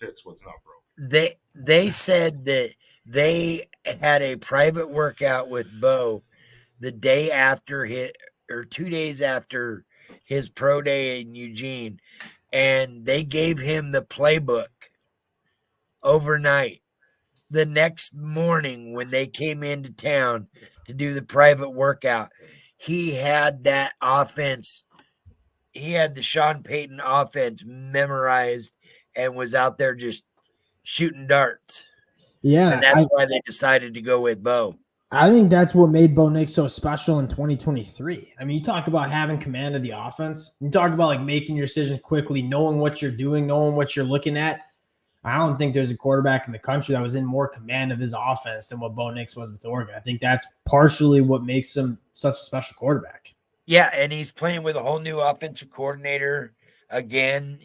fix what's not broken." They said that they had a private workout with Bo the day after 2 days after his pro day in Eugene, and they gave him the playbook overnight. The next morning when they came into town to do the private workout, he had that offense. He had the Sean Payton offense memorized and was out there just shooting darts. Yeah. And that's why they decided to go with Bo. I think that's what made Bo Nix so special in 2023. I mean, you talk about having command of the offense. You talk about like making your decisions quickly, knowing what you're doing, knowing what you're looking at. I don't think there's a quarterback in the country that was in more command of his offense than what Bo Nix was with Oregon. I think that's partially what makes him such a special quarterback. Yeah, and he's playing with a whole new offensive coordinator again,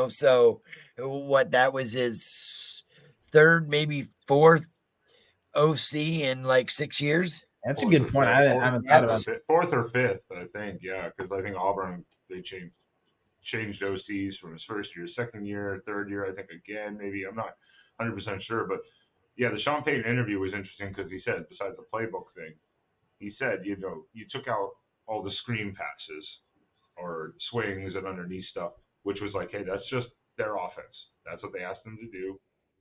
so that was his third, maybe fourth OC in like 6 years. That's a good point. I haven't thought about it. Fourth or fifth, I think, yeah, because I think Auburn, they changed OCs from his first year, second year, third year, I think again, maybe. I'm not 100% sure. But, yeah, the Sean Payton interview was interesting because he said, besides the playbook thing, he said, you took out all the screen passes or swings and underneath stuff, which was like, hey, that's just their offense. That's what they asked him to do.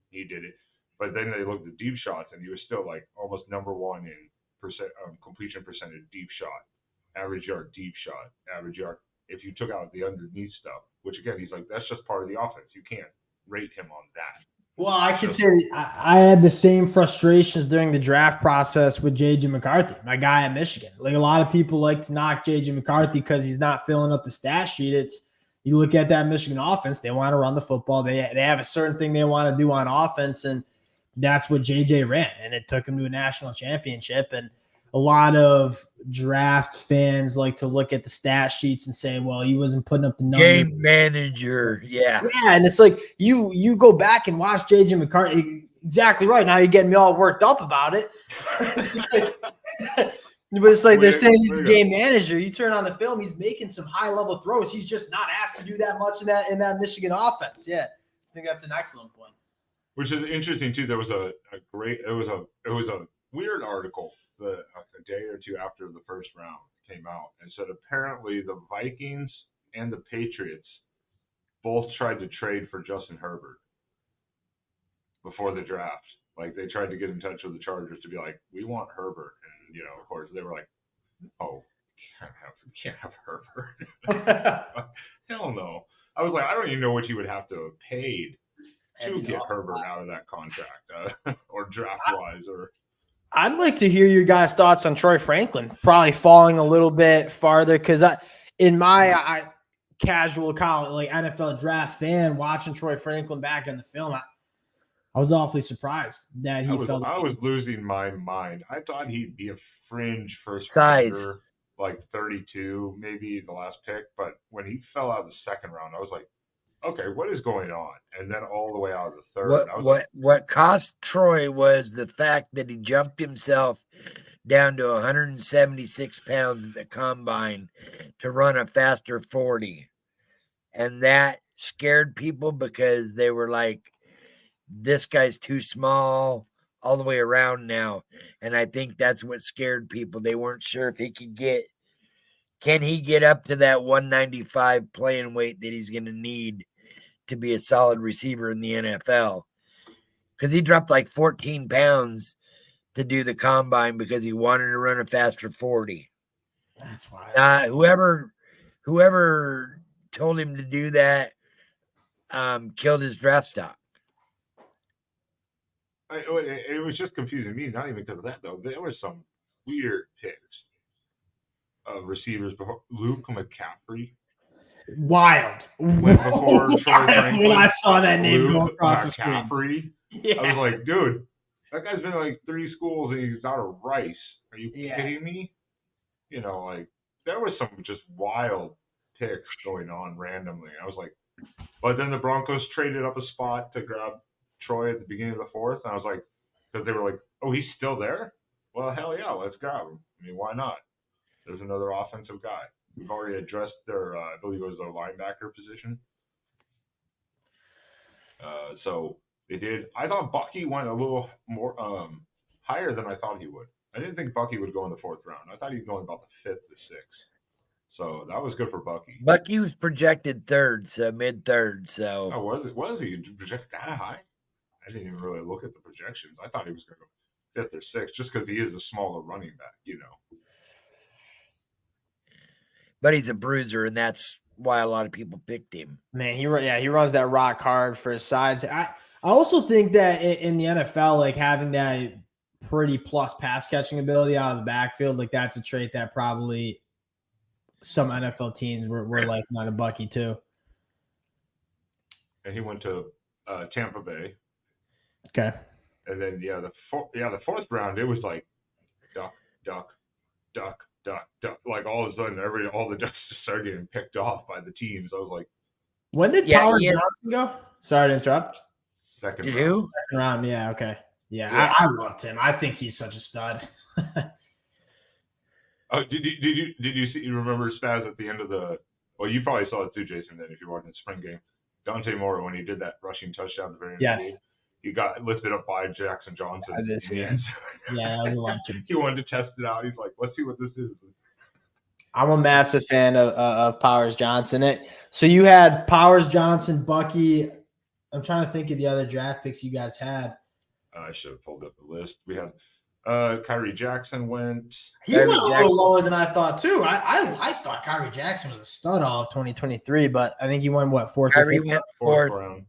He did it. But then they looked at deep shots, and he was still like almost number one in completion percentage deep shot, average yard deep shot, average yard. If you took out the underneath stuff, which again he's like that's just part of the offense. You can't rate him on that. Well, I can say I had the same frustrations during the draft process with J.J. McCarthy, my guy at Michigan. Like a lot of people like to knock J.J. McCarthy because he's not filling up the stat sheet. It's you look at that Michigan offense, they want to run the football. They have a certain thing they want to do on offense, and that's what J.J. ran, and it took him to a national championship. And a lot of draft fans like to look at the stat sheets and say, well, he wasn't putting up the numbers. Game manager. Yeah. Yeah. And it's like you go back and watch JJ McCarthy. Exactly right. Now you're getting me all worked up about it. But it's like they're saying he's the game manager. You turn on the film, he's making some high level throws. He's just not asked to do that much in that Michigan offense. Yeah. I think that's an excellent point. Which is interesting too. There was a weird article a day or two after the first round came out and said apparently the Vikings and the Patriots both tried to trade for Justin Herbert before the draft. Like they tried to get in touch with the Chargers to be like, we want Herbert, and of course they were like, oh, we can't have Herbert. Hell no. I was like, I don't even know what you would have to have paid to get Herbert out of that contract or draft wise or. I'd like to hear your guys' thoughts on Troy Franklin probably falling a little bit farther because in my casual college, like NFL draft fan, watching Troy Franklin back in the film, I was awfully surprised that he fell. I was losing my mind. I thought he'd be a fringe first size, like 32, maybe the last pick. But when he fell out of the second round, I was like, okay, what is going on? And then all the way out of the third. What cost Troy was the fact that he jumped himself down to 176 pounds at the combine to run a faster 40. And that scared people because they were like, this guy's too small all the way around now. And I think that's what scared people. They weren't sure if he could can he get up to that 195 playing weight that he's going to need to be a solid receiver in the NFL, because he dropped like 14 pounds to do the combine because he wanted to run a faster 40. That's why. Whoever told him to do that killed his draft stock. It was just confusing me, not even because of that though. There were some weird picks of receivers before. Luke McCaffrey. Wild. Went before Troy Franklin. When I saw that name Luke go across McCaffrey, the screen. Yeah. I was like, dude, that guy's been to like 3 schools and he's out of Rice. Are you kidding me? Like there was some just wild picks going on randomly. I was like, but then the Broncos traded up a spot to grab Troy at the beginning of the fourth, and I was like, because they were like, oh, he's still there? Well, hell yeah, let's grab him. I mean, why not? There's another offensive guy. We've already addressed their, I believe it was their linebacker position. So they did. I thought Bucky went a little more higher than I thought he would. I didn't think Bucky would go in the 4th round. I thought he'd go in about the 5th to 6th. So that was good for Bucky. Bucky was projected 3rd, so mid-3rd. So was he projected that high? I didn't even really look at the projections. I thought he was going to go 5th or 6th just because he is a smaller running back, But he's a bruiser, and that's why a lot of people picked him. Man, he runs that rock hard for his size. I also think that in the NFL, like having that pretty plus pass catching ability out of the backfield, like that's a trait that probably some NFL teams were like on a Bucky too. And he went to Tampa Bay. Okay. And then the 4th round, it was like duck, duck, duck, duck, duck. Like all of a sudden, all the ducks just started getting picked off by the teams. I was like, when did Powers Johnson go? Sorry to interrupt. Second round. Yeah. Okay. Yeah. I loved him. I think he's such a stud. Oh, did you remember Spaz at the end of the? Well, you probably saw it too, Jason. Then if you're watching the spring game, Dante Moore when he did that rushing touchdown at the very end. Yes. He got lifted up by Jackson Johnson. Yeah, that was a lot. He wanted to test it out. He's like, let's see what this is. I'm a massive fan of Powers Johnson. So you had Powers Johnson, Bucky. I'm trying to think of the other draft picks you guys had. I should have pulled up the list. We had Kyrie Jackson went. He went a little lower than I thought too. I thought Kyrie Jackson was a stud all of 2023, but I think he won fourth or fifth? Fourth round.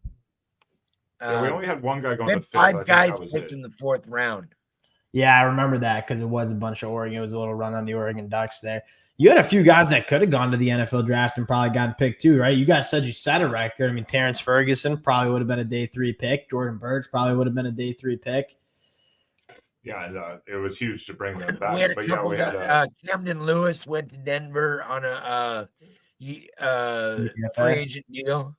Yeah, we only had one guy going to fifth. 5 guys picked in the 4th round. Yeah, I remember that because it was a bunch of Oregon. It was a little run on the Oregon Ducks there. You had a few guys that could have gone to the NFL draft and probably gotten picked too, right? You guys said you set a record. I mean, Terrence Ferguson probably would have been a day 3 pick. Jordan Burch probably would have been a day 3 pick. Yeah, it was huge to bring them back. We had a couple Camden Lewis went to Denver on a free agent deal.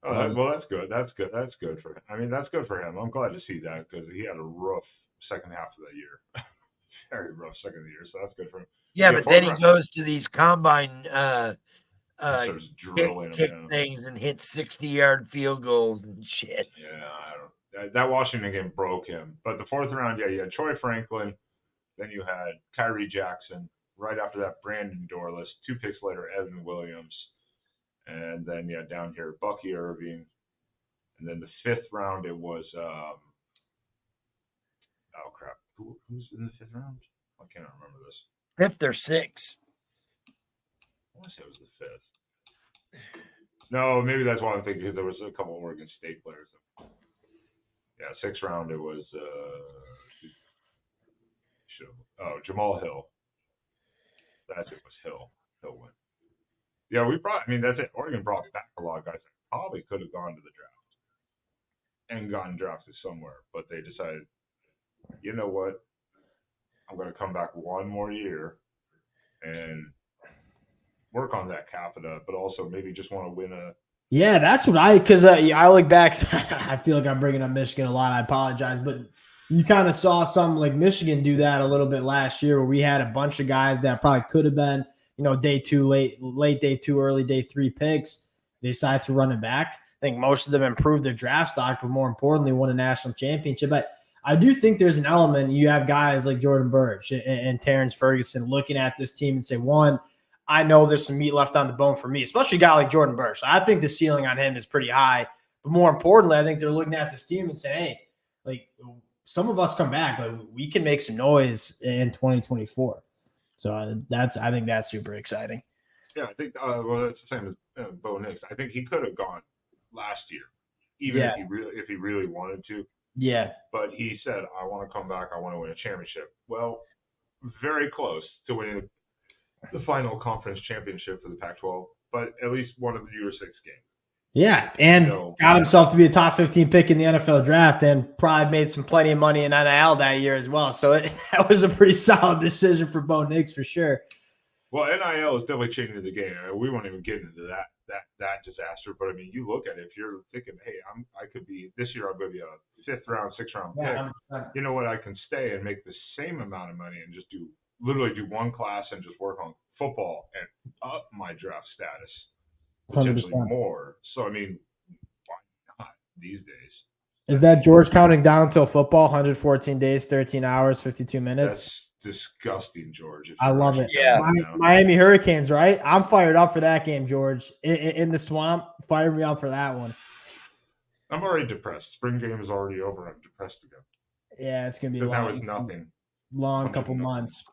Oh, well, that's good. That's good. That's good for him. I mean, that's good for him. I'm glad to see that because he had a rough second half of that year. Very rough second of the year, so that's good for him. Yeah, but then he goes to these combine kick things and hits 60-yard field goals and shit. Yeah, I don't. That Washington game broke him. But the 4th round, yeah, you had Troy Franklin. Then you had Kyrie Jackson. Right after that, Brandon Dorless. 2 picks later, Evan Williams. And then, yeah, down here, Bucky Irving. And then the 5th round, it was, oh, crap. Who's in the 5th round? I can't remember this. 5th or 6th? I want to say it was the 5th. No, maybe that's why I'm thinking because there was a couple of Oregon State players. Yeah, 6th round, it was Jamal Hill. That's it, was Hill. Hill went. Yeah, that's it. Oregon brought back a lot of guys that probably could have gone to the draft and gotten drafted somewhere, but they decided, you know what? I'm going to come back one more year and work on that capita, but also maybe just want to win a. Yeah, that's what I look back. I feel like I'm bringing up Michigan a lot. I apologize, but you kind of saw some like Michigan do that a little bit last year, where we had a bunch of guys that probably could have been, day 2, late day 2, early day 3 picks. They decided to run it back. I think most of them improved their draft stock, but more importantly, won a national championship. But I do think there's an element. You have guys like Jordan Burch and Terrence Ferguson looking at this team and say, one, I know there's some meat left on the bone for me, especially a guy like Jordan Burch. I think the ceiling on him is pretty high. But more importantly, I think they're looking at this team and saying, hey, like some of us come back, like we can make some noise in 2024. So I think that's super exciting. Yeah, I think that's the same as Bo Nix. I think he could have gone last year, even if he really wanted to. Yeah. But he said, I want to come back. I want to win a championship. Well, very close to winning the final conference championship for the Pac-12, but at least one of the Year 6 games. Yeah, and got himself to be a top 15 pick in the NFL draft and probably made plenty of money in NIL that year as well. So that was a pretty solid decision for Bo Nix for sure. Well, NIL is definitely changing the game. We won't even get into that disaster, but I mean, you look at it, if you're thinking, hey, I could be this year, I'm going to be a 5th round, 6th round pick. 100%. You know what? I can stay and make the same amount of money and just literally do one class and just work on football and up my draft status potentially 100%. More. So I mean, why not these days? Is that George counting down till football? 114 days, 13 hours, 52 minutes. That's disgusting, George. I love it. Yeah, Miami Hurricanes, right? I'm fired up for that game, George. In the swamp, fire me up for that one. I'm already depressed. Spring game is already over. I'm depressed again. Yeah, it's gonna be long. That was nothing. Long couple months.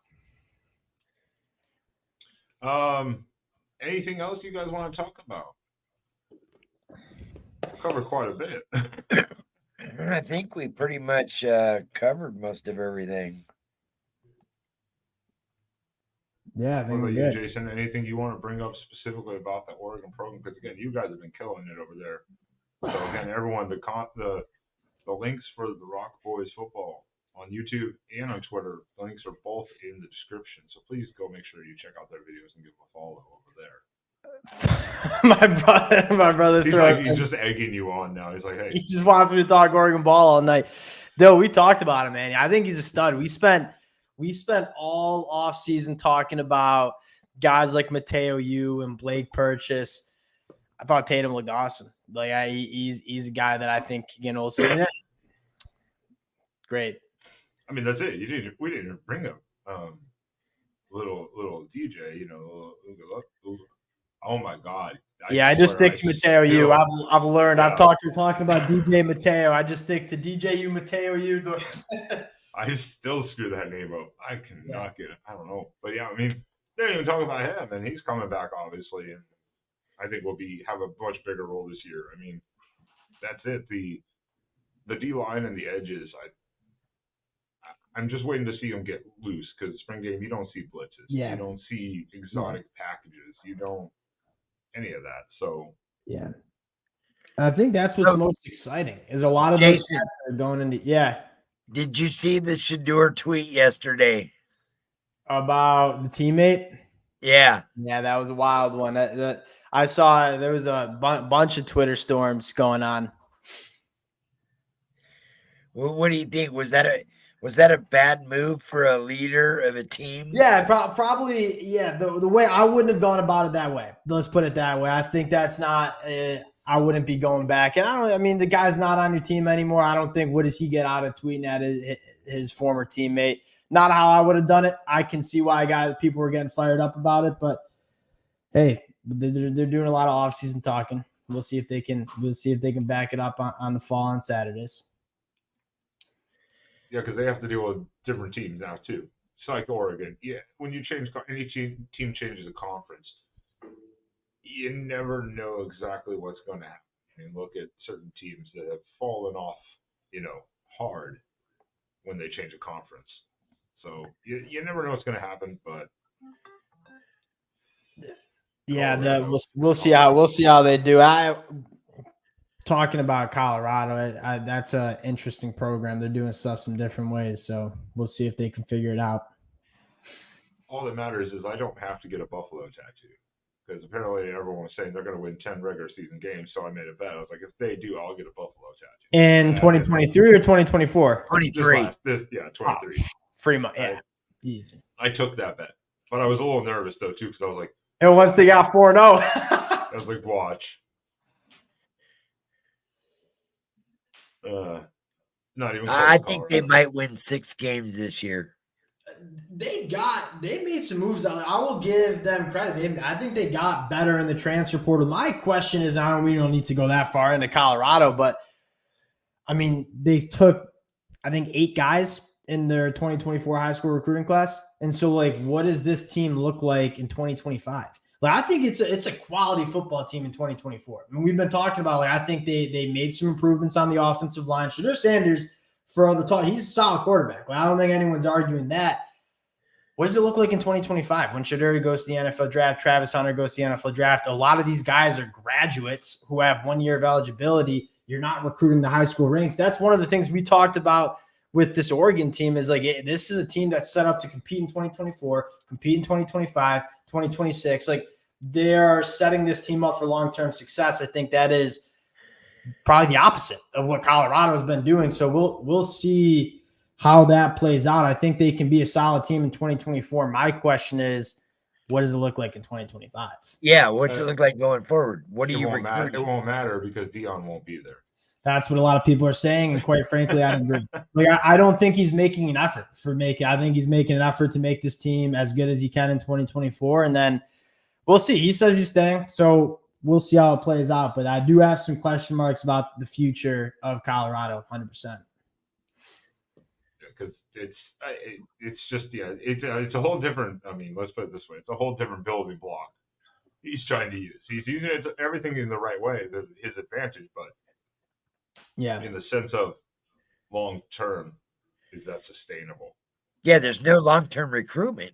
Anything else you guys want to talk about? Covered quite a bit. I think we pretty much covered most of everything. Yeah, I think what about you, Jason? Anything you want to bring up specifically about the Oregon program? Because again, you guys have been killing it over there. So again, everyone, the links for the Rock Boys football on YouTube and on Twitter, the links are both in the description. So please go make sure you check out their videos and give them a follow over there. my brother he's just egging you on now. He's like, hey, he just wants me to talk Oregon ball all night. Though we talked about him, man. I think he's a stud. We spent all off season talking about guys like Mateo Yu and Blake Purchase. I thought Tatum looked awesome. Like he's a guy that I think also great. I mean, that's it. We didn't bring up little DJ. Oh my God. I just stick to Mateo Yu. I've learned. Yeah. You're talking about DJ Mateo. I just stick to DJ Yu, Mateo Yu. I still screw that name up. I cannot get it. I don't know. But yeah, I mean, they didn't even talk about him, and he's coming back, obviously, and I think will have a much bigger role this year. I mean, that's it. The D line and the edges, I'm just waiting to see them get loose because spring game you don't see blitzes, you don't see exotic packages, you don't any of that. So yeah, I think that's what's most exciting is a lot of those are going into Did you see the Shador tweet yesterday about the teammate? Yeah, that was a wild one. I saw there was a bunch of Twitter storms going on. Well, what do you think? Was that a bad move for a leader of a team? Yeah, probably. Yeah, the way I wouldn't have gone about it that way. Let's put it that way. I think that's not. I wouldn't be going back. And I mean, the guy's not on your team anymore. I don't think. What does he get out of tweeting at his former teammate? Not how I would have done it. I can see why people were getting fired up about it, but hey, they're doing a lot of offseason talking. We'll see if they can. Back it up on the fall on Saturdays. Yeah, because they have to deal with different teams now too. It's like Oregon. Yeah, when you change any team changes a conference, you never know exactly what's going to happen. I mean, look at certain teams that have fallen off, hard when they change a conference. So you never know what's going to happen, but yeah, we'll see how they do. Talking about Colorado, that's an interesting program. They're doing stuff some different ways, so we'll see if they can figure it out. All that matters is I don't have to get a Buffalo tattoo because apparently everyone was saying they're going to win 10 regular season games, so I made a bet. I was like, if they do, I'll get a Buffalo tattoo. In 2023 or 2024? 23. 23. Free money. Yeah, easy. I took that bet, but I was a little nervous, though, too, because I was like, and once they got 4-0. I was like, watch. Not even. I think they might win 6 games this year. They made some moves. I will give them credit. I think they got better in the transfer portal. My question is, we don't need to go that far into Colorado, but I mean, they took, I think, 8 guys in their 2024 high school recruiting class. And so, what does this team look like in 2025? I think it's a quality football team in 2024. I mean, we've been talking about, I think they made some improvements on the offensive line. Shador Sanders, for all the talk, he's a solid quarterback. I don't think anyone's arguing that. What does it look like in 2025 when Shador goes to the NFL draft, Travis Hunter goes to the NFL draft? A lot of these guys are graduates who have 1 year of eligibility. You're not recruiting the high school ranks. That's one of the things we talked about with this Oregon team is this is a team that's set up to compete in 2024, compete in 2025, 2026. They're setting this team up for long-term success. I think that is probably the opposite of what Colorado has been doing. So we'll see how that plays out. I think they can be a solid team in 2024. My question is, what does it look like in 2025? Yeah, what's it look like going forward? What do you recruit? It won't matter because Dion won't be there. That's what a lot of people are saying, and quite frankly, I agree. I don't think he's making an effort I think he's making an effort to make this team as good as he can in 2024, and then we'll see. He says he's staying, so we'll see how it plays out. But I do have some question marks about the future of Colorado, 100%. Because it's just it's a whole different. I mean, let's put it this way: it's a whole different building block he's trying to use. He's using everything in the right way, his advantage, but in the sense of long term, is that sustainable? Yeah, there's no long term recruitment.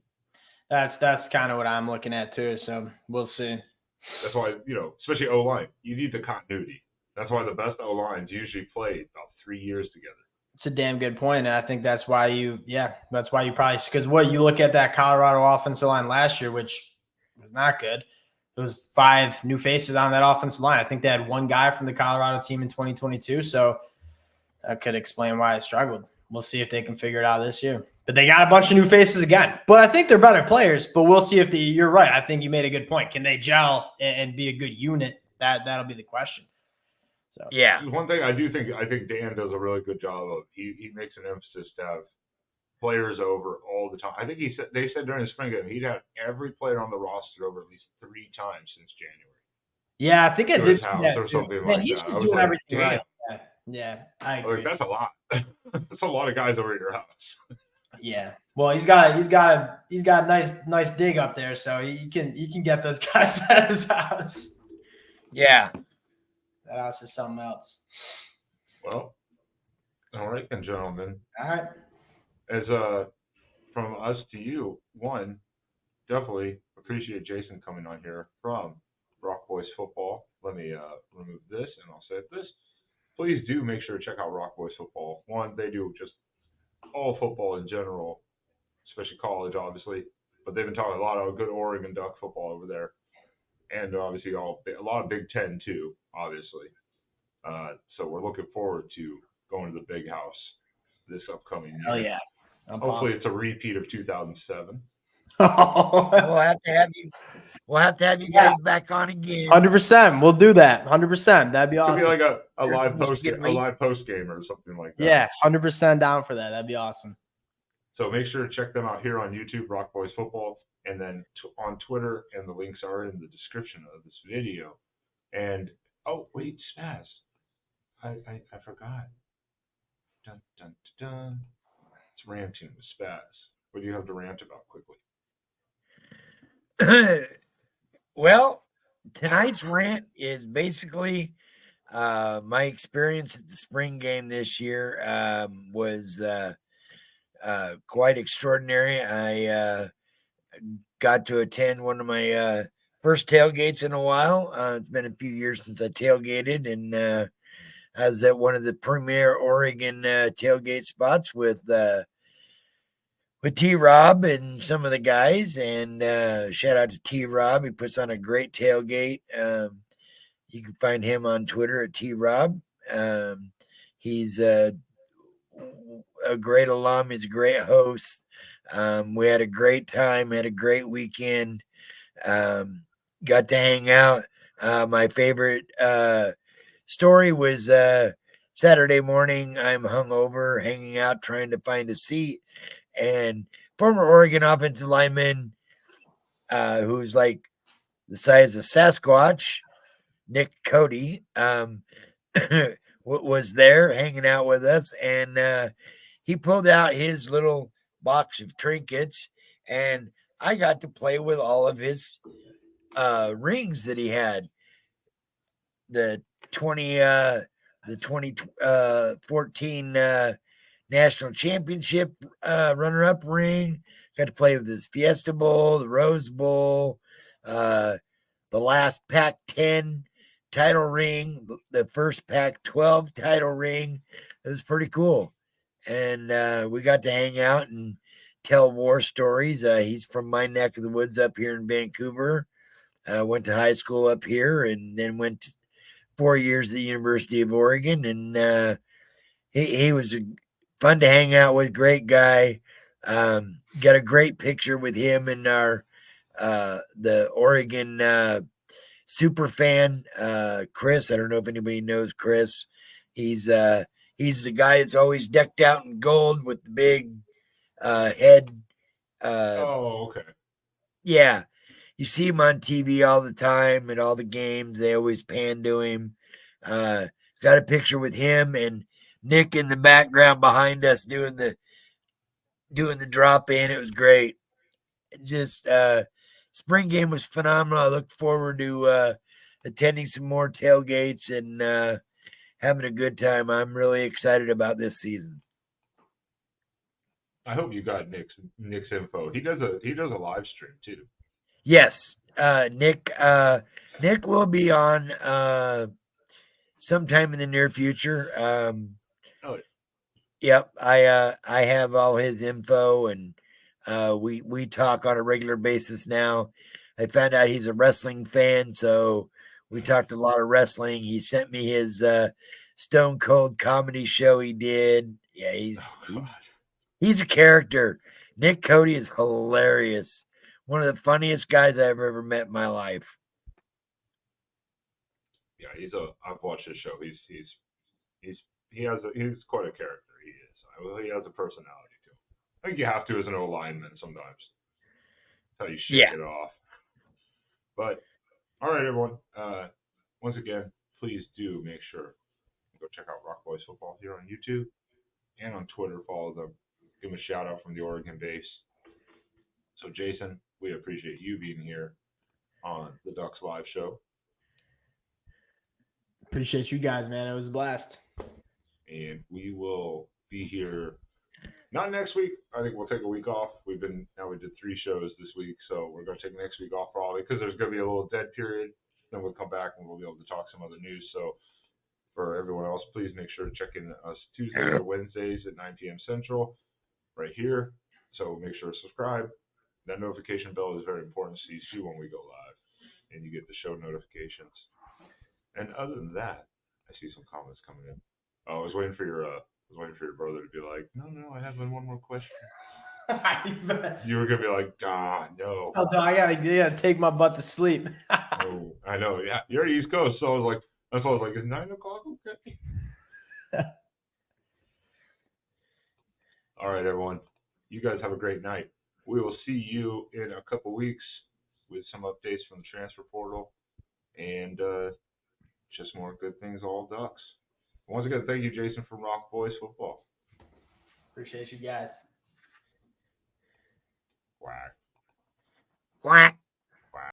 That's kind of what I'm looking at too. So we'll see. That's why, especially O-line, you need the continuity. That's why the best O-lines usually play about 3 years together. It's a damn good point. And I think that's why you probably, because what you look at that Colorado offensive line last year, which was not good. It was 5 new faces on that offensive line. I think they had 1 guy from the Colorado team in 2022. So that could explain why it struggled. We'll see if they can figure it out this year. But they got a bunch of new faces again. But I think they're better players. But we'll see if you're right. I think you made a good point. Can they gel and be a good unit? That'll be the question. So yeah. One thing I think Dan does a really good job of. He makes an emphasis to have players over all the time. I think they said during the spring game he'd had every player on the roster over at least 3 times since January. Yeah, I think I did see that. Or something Man, he's just doing everything right. Yeah, I agree. That's a lot. That's a lot of guys over at your house. Yeah. Well, he's got a nice dig up there, so he can get those guys at his house. Yeah. That house is something else. Well, all right then, gentlemen. All right. As from us to you, one, definitely appreciate Jason coming on here from Rock Boys Football. Let me remove this and I'll save this. Please do make sure to check out Rock Boys Football. One, they do just all football in general, especially college, obviously. But they've been talking a lot of good Oregon Duck football over there, and obviously a lot of Big Ten too, obviously. So we're looking forward to going to the Big House this upcoming year. Hell yeah! Hopefully, it's a repeat of 2007. We'll have to have you. We'll have to have you guys back on again. 100%. We'll do that. 100%. That'd be awesome. Could be like a live post game or something like that. Yeah, 100% down for that. That'd be awesome. So make sure to check them out here on YouTube, Rock Boys Football, and then on Twitter, and the links are in the description of this video. And oh wait, Spaz, I forgot. Dun dun dun. It's ranting with Spaz. What do you have to rant about quickly? Well, tonight's rant is basically my experience at the spring game this year was quite extraordinary. I got to attend one of my first tailgates in a while. It's been a few years since I tailgated, and I was at one of the premier Oregon tailgate spots with T-Rob and some of the guys, and shout out to T-Rob. He puts on a great tailgate. You can find him on Twitter at T-Rob. He's a great alum. He's a great host. We had a great time, had a great weekend. Got to hang out. My favorite story was Saturday morning. I'm hungover, hanging out, trying to find a seat. And former Oregon offensive lineman, who's like the size of Sasquatch, Nick Cody, was there hanging out with us. And he pulled out his little box of trinkets, and I got to play with all of his rings that he had. The 2014 national championship runner-up ring. Got to play with his Fiesta Bowl, the Rose Bowl, the last Pac-10 title ring, the first Pac-12 title ring. It was pretty cool. And we got to hang out and tell war stories. He's from my neck of the woods up here in Vancouver. Went to high school up here, and then went to 4 years at the University of Oregon. And he was fun to hang out with, great guy. Got a great picture with him and our the Oregon super fan, Chris. I don't know if anybody knows Chris. He's the guy that's always decked out in gold with the big head. Oh, okay. Yeah. You see him on TV all the time at all the games. They always pan to him. Got a picture with him and Nick in the background behind us doing the drop in. It was great. Just spring game was phenomenal. I look forward to attending some more tailgates and having a good time. I'm really excited about this season. I hope you got Nick's info. He does a live stream too. Yes, Nick will be on sometime in the near future. Yep, I have all his info, and we talk on a regular basis now. I found out he's a wrestling fan, so we talked a lot of wrestling. He sent me his Stone Cold comedy show he did. Yeah, he's a character. Nick Cody is hilarious. One of the funniest guys I've ever met in my life. Yeah, I've watched his show. He's quite a character. He is. He has a personality too. I think you have to as an O lineman sometimes. That's how you shake it off. But all right, everyone. Once again, please do make sure to go check out Rock Boys Football here on YouTube and on Twitter. Follow them. give him a shout out from the Oregon base. So, Jason, we appreciate you being here on the Ducks Live Show. Appreciate you guys, man. It was a blast. And we will be here, not next week. I think we'll take a week off. We did 3 shows this week, so we're going to take next week off probably because there's going to be a little dead period. Then we'll come back and we'll be able to talk some other news. So for everyone else, please make sure to check in us Tuesdays or Wednesdays at 9 p.m. Central right here. So make sure to subscribe. That notification bell is very important so you see when we go live and you get the show notifications. And other than that, I see some comments coming in. Oh, I was waiting for your brother to be like, no, I have one more question. You were gonna be like, no. I gotta take my butt to sleep. Oh, I know. Yeah, you're East Coast, so I was like, is 9 o'clock okay? All right, everyone. You guys have a great night. We will see you in a couple weeks with some updates from the transfer portal and just more good things, all Ducks. Once again, thank you, Jason, from Rock Boys Football. Appreciate you guys. Quack. Quack.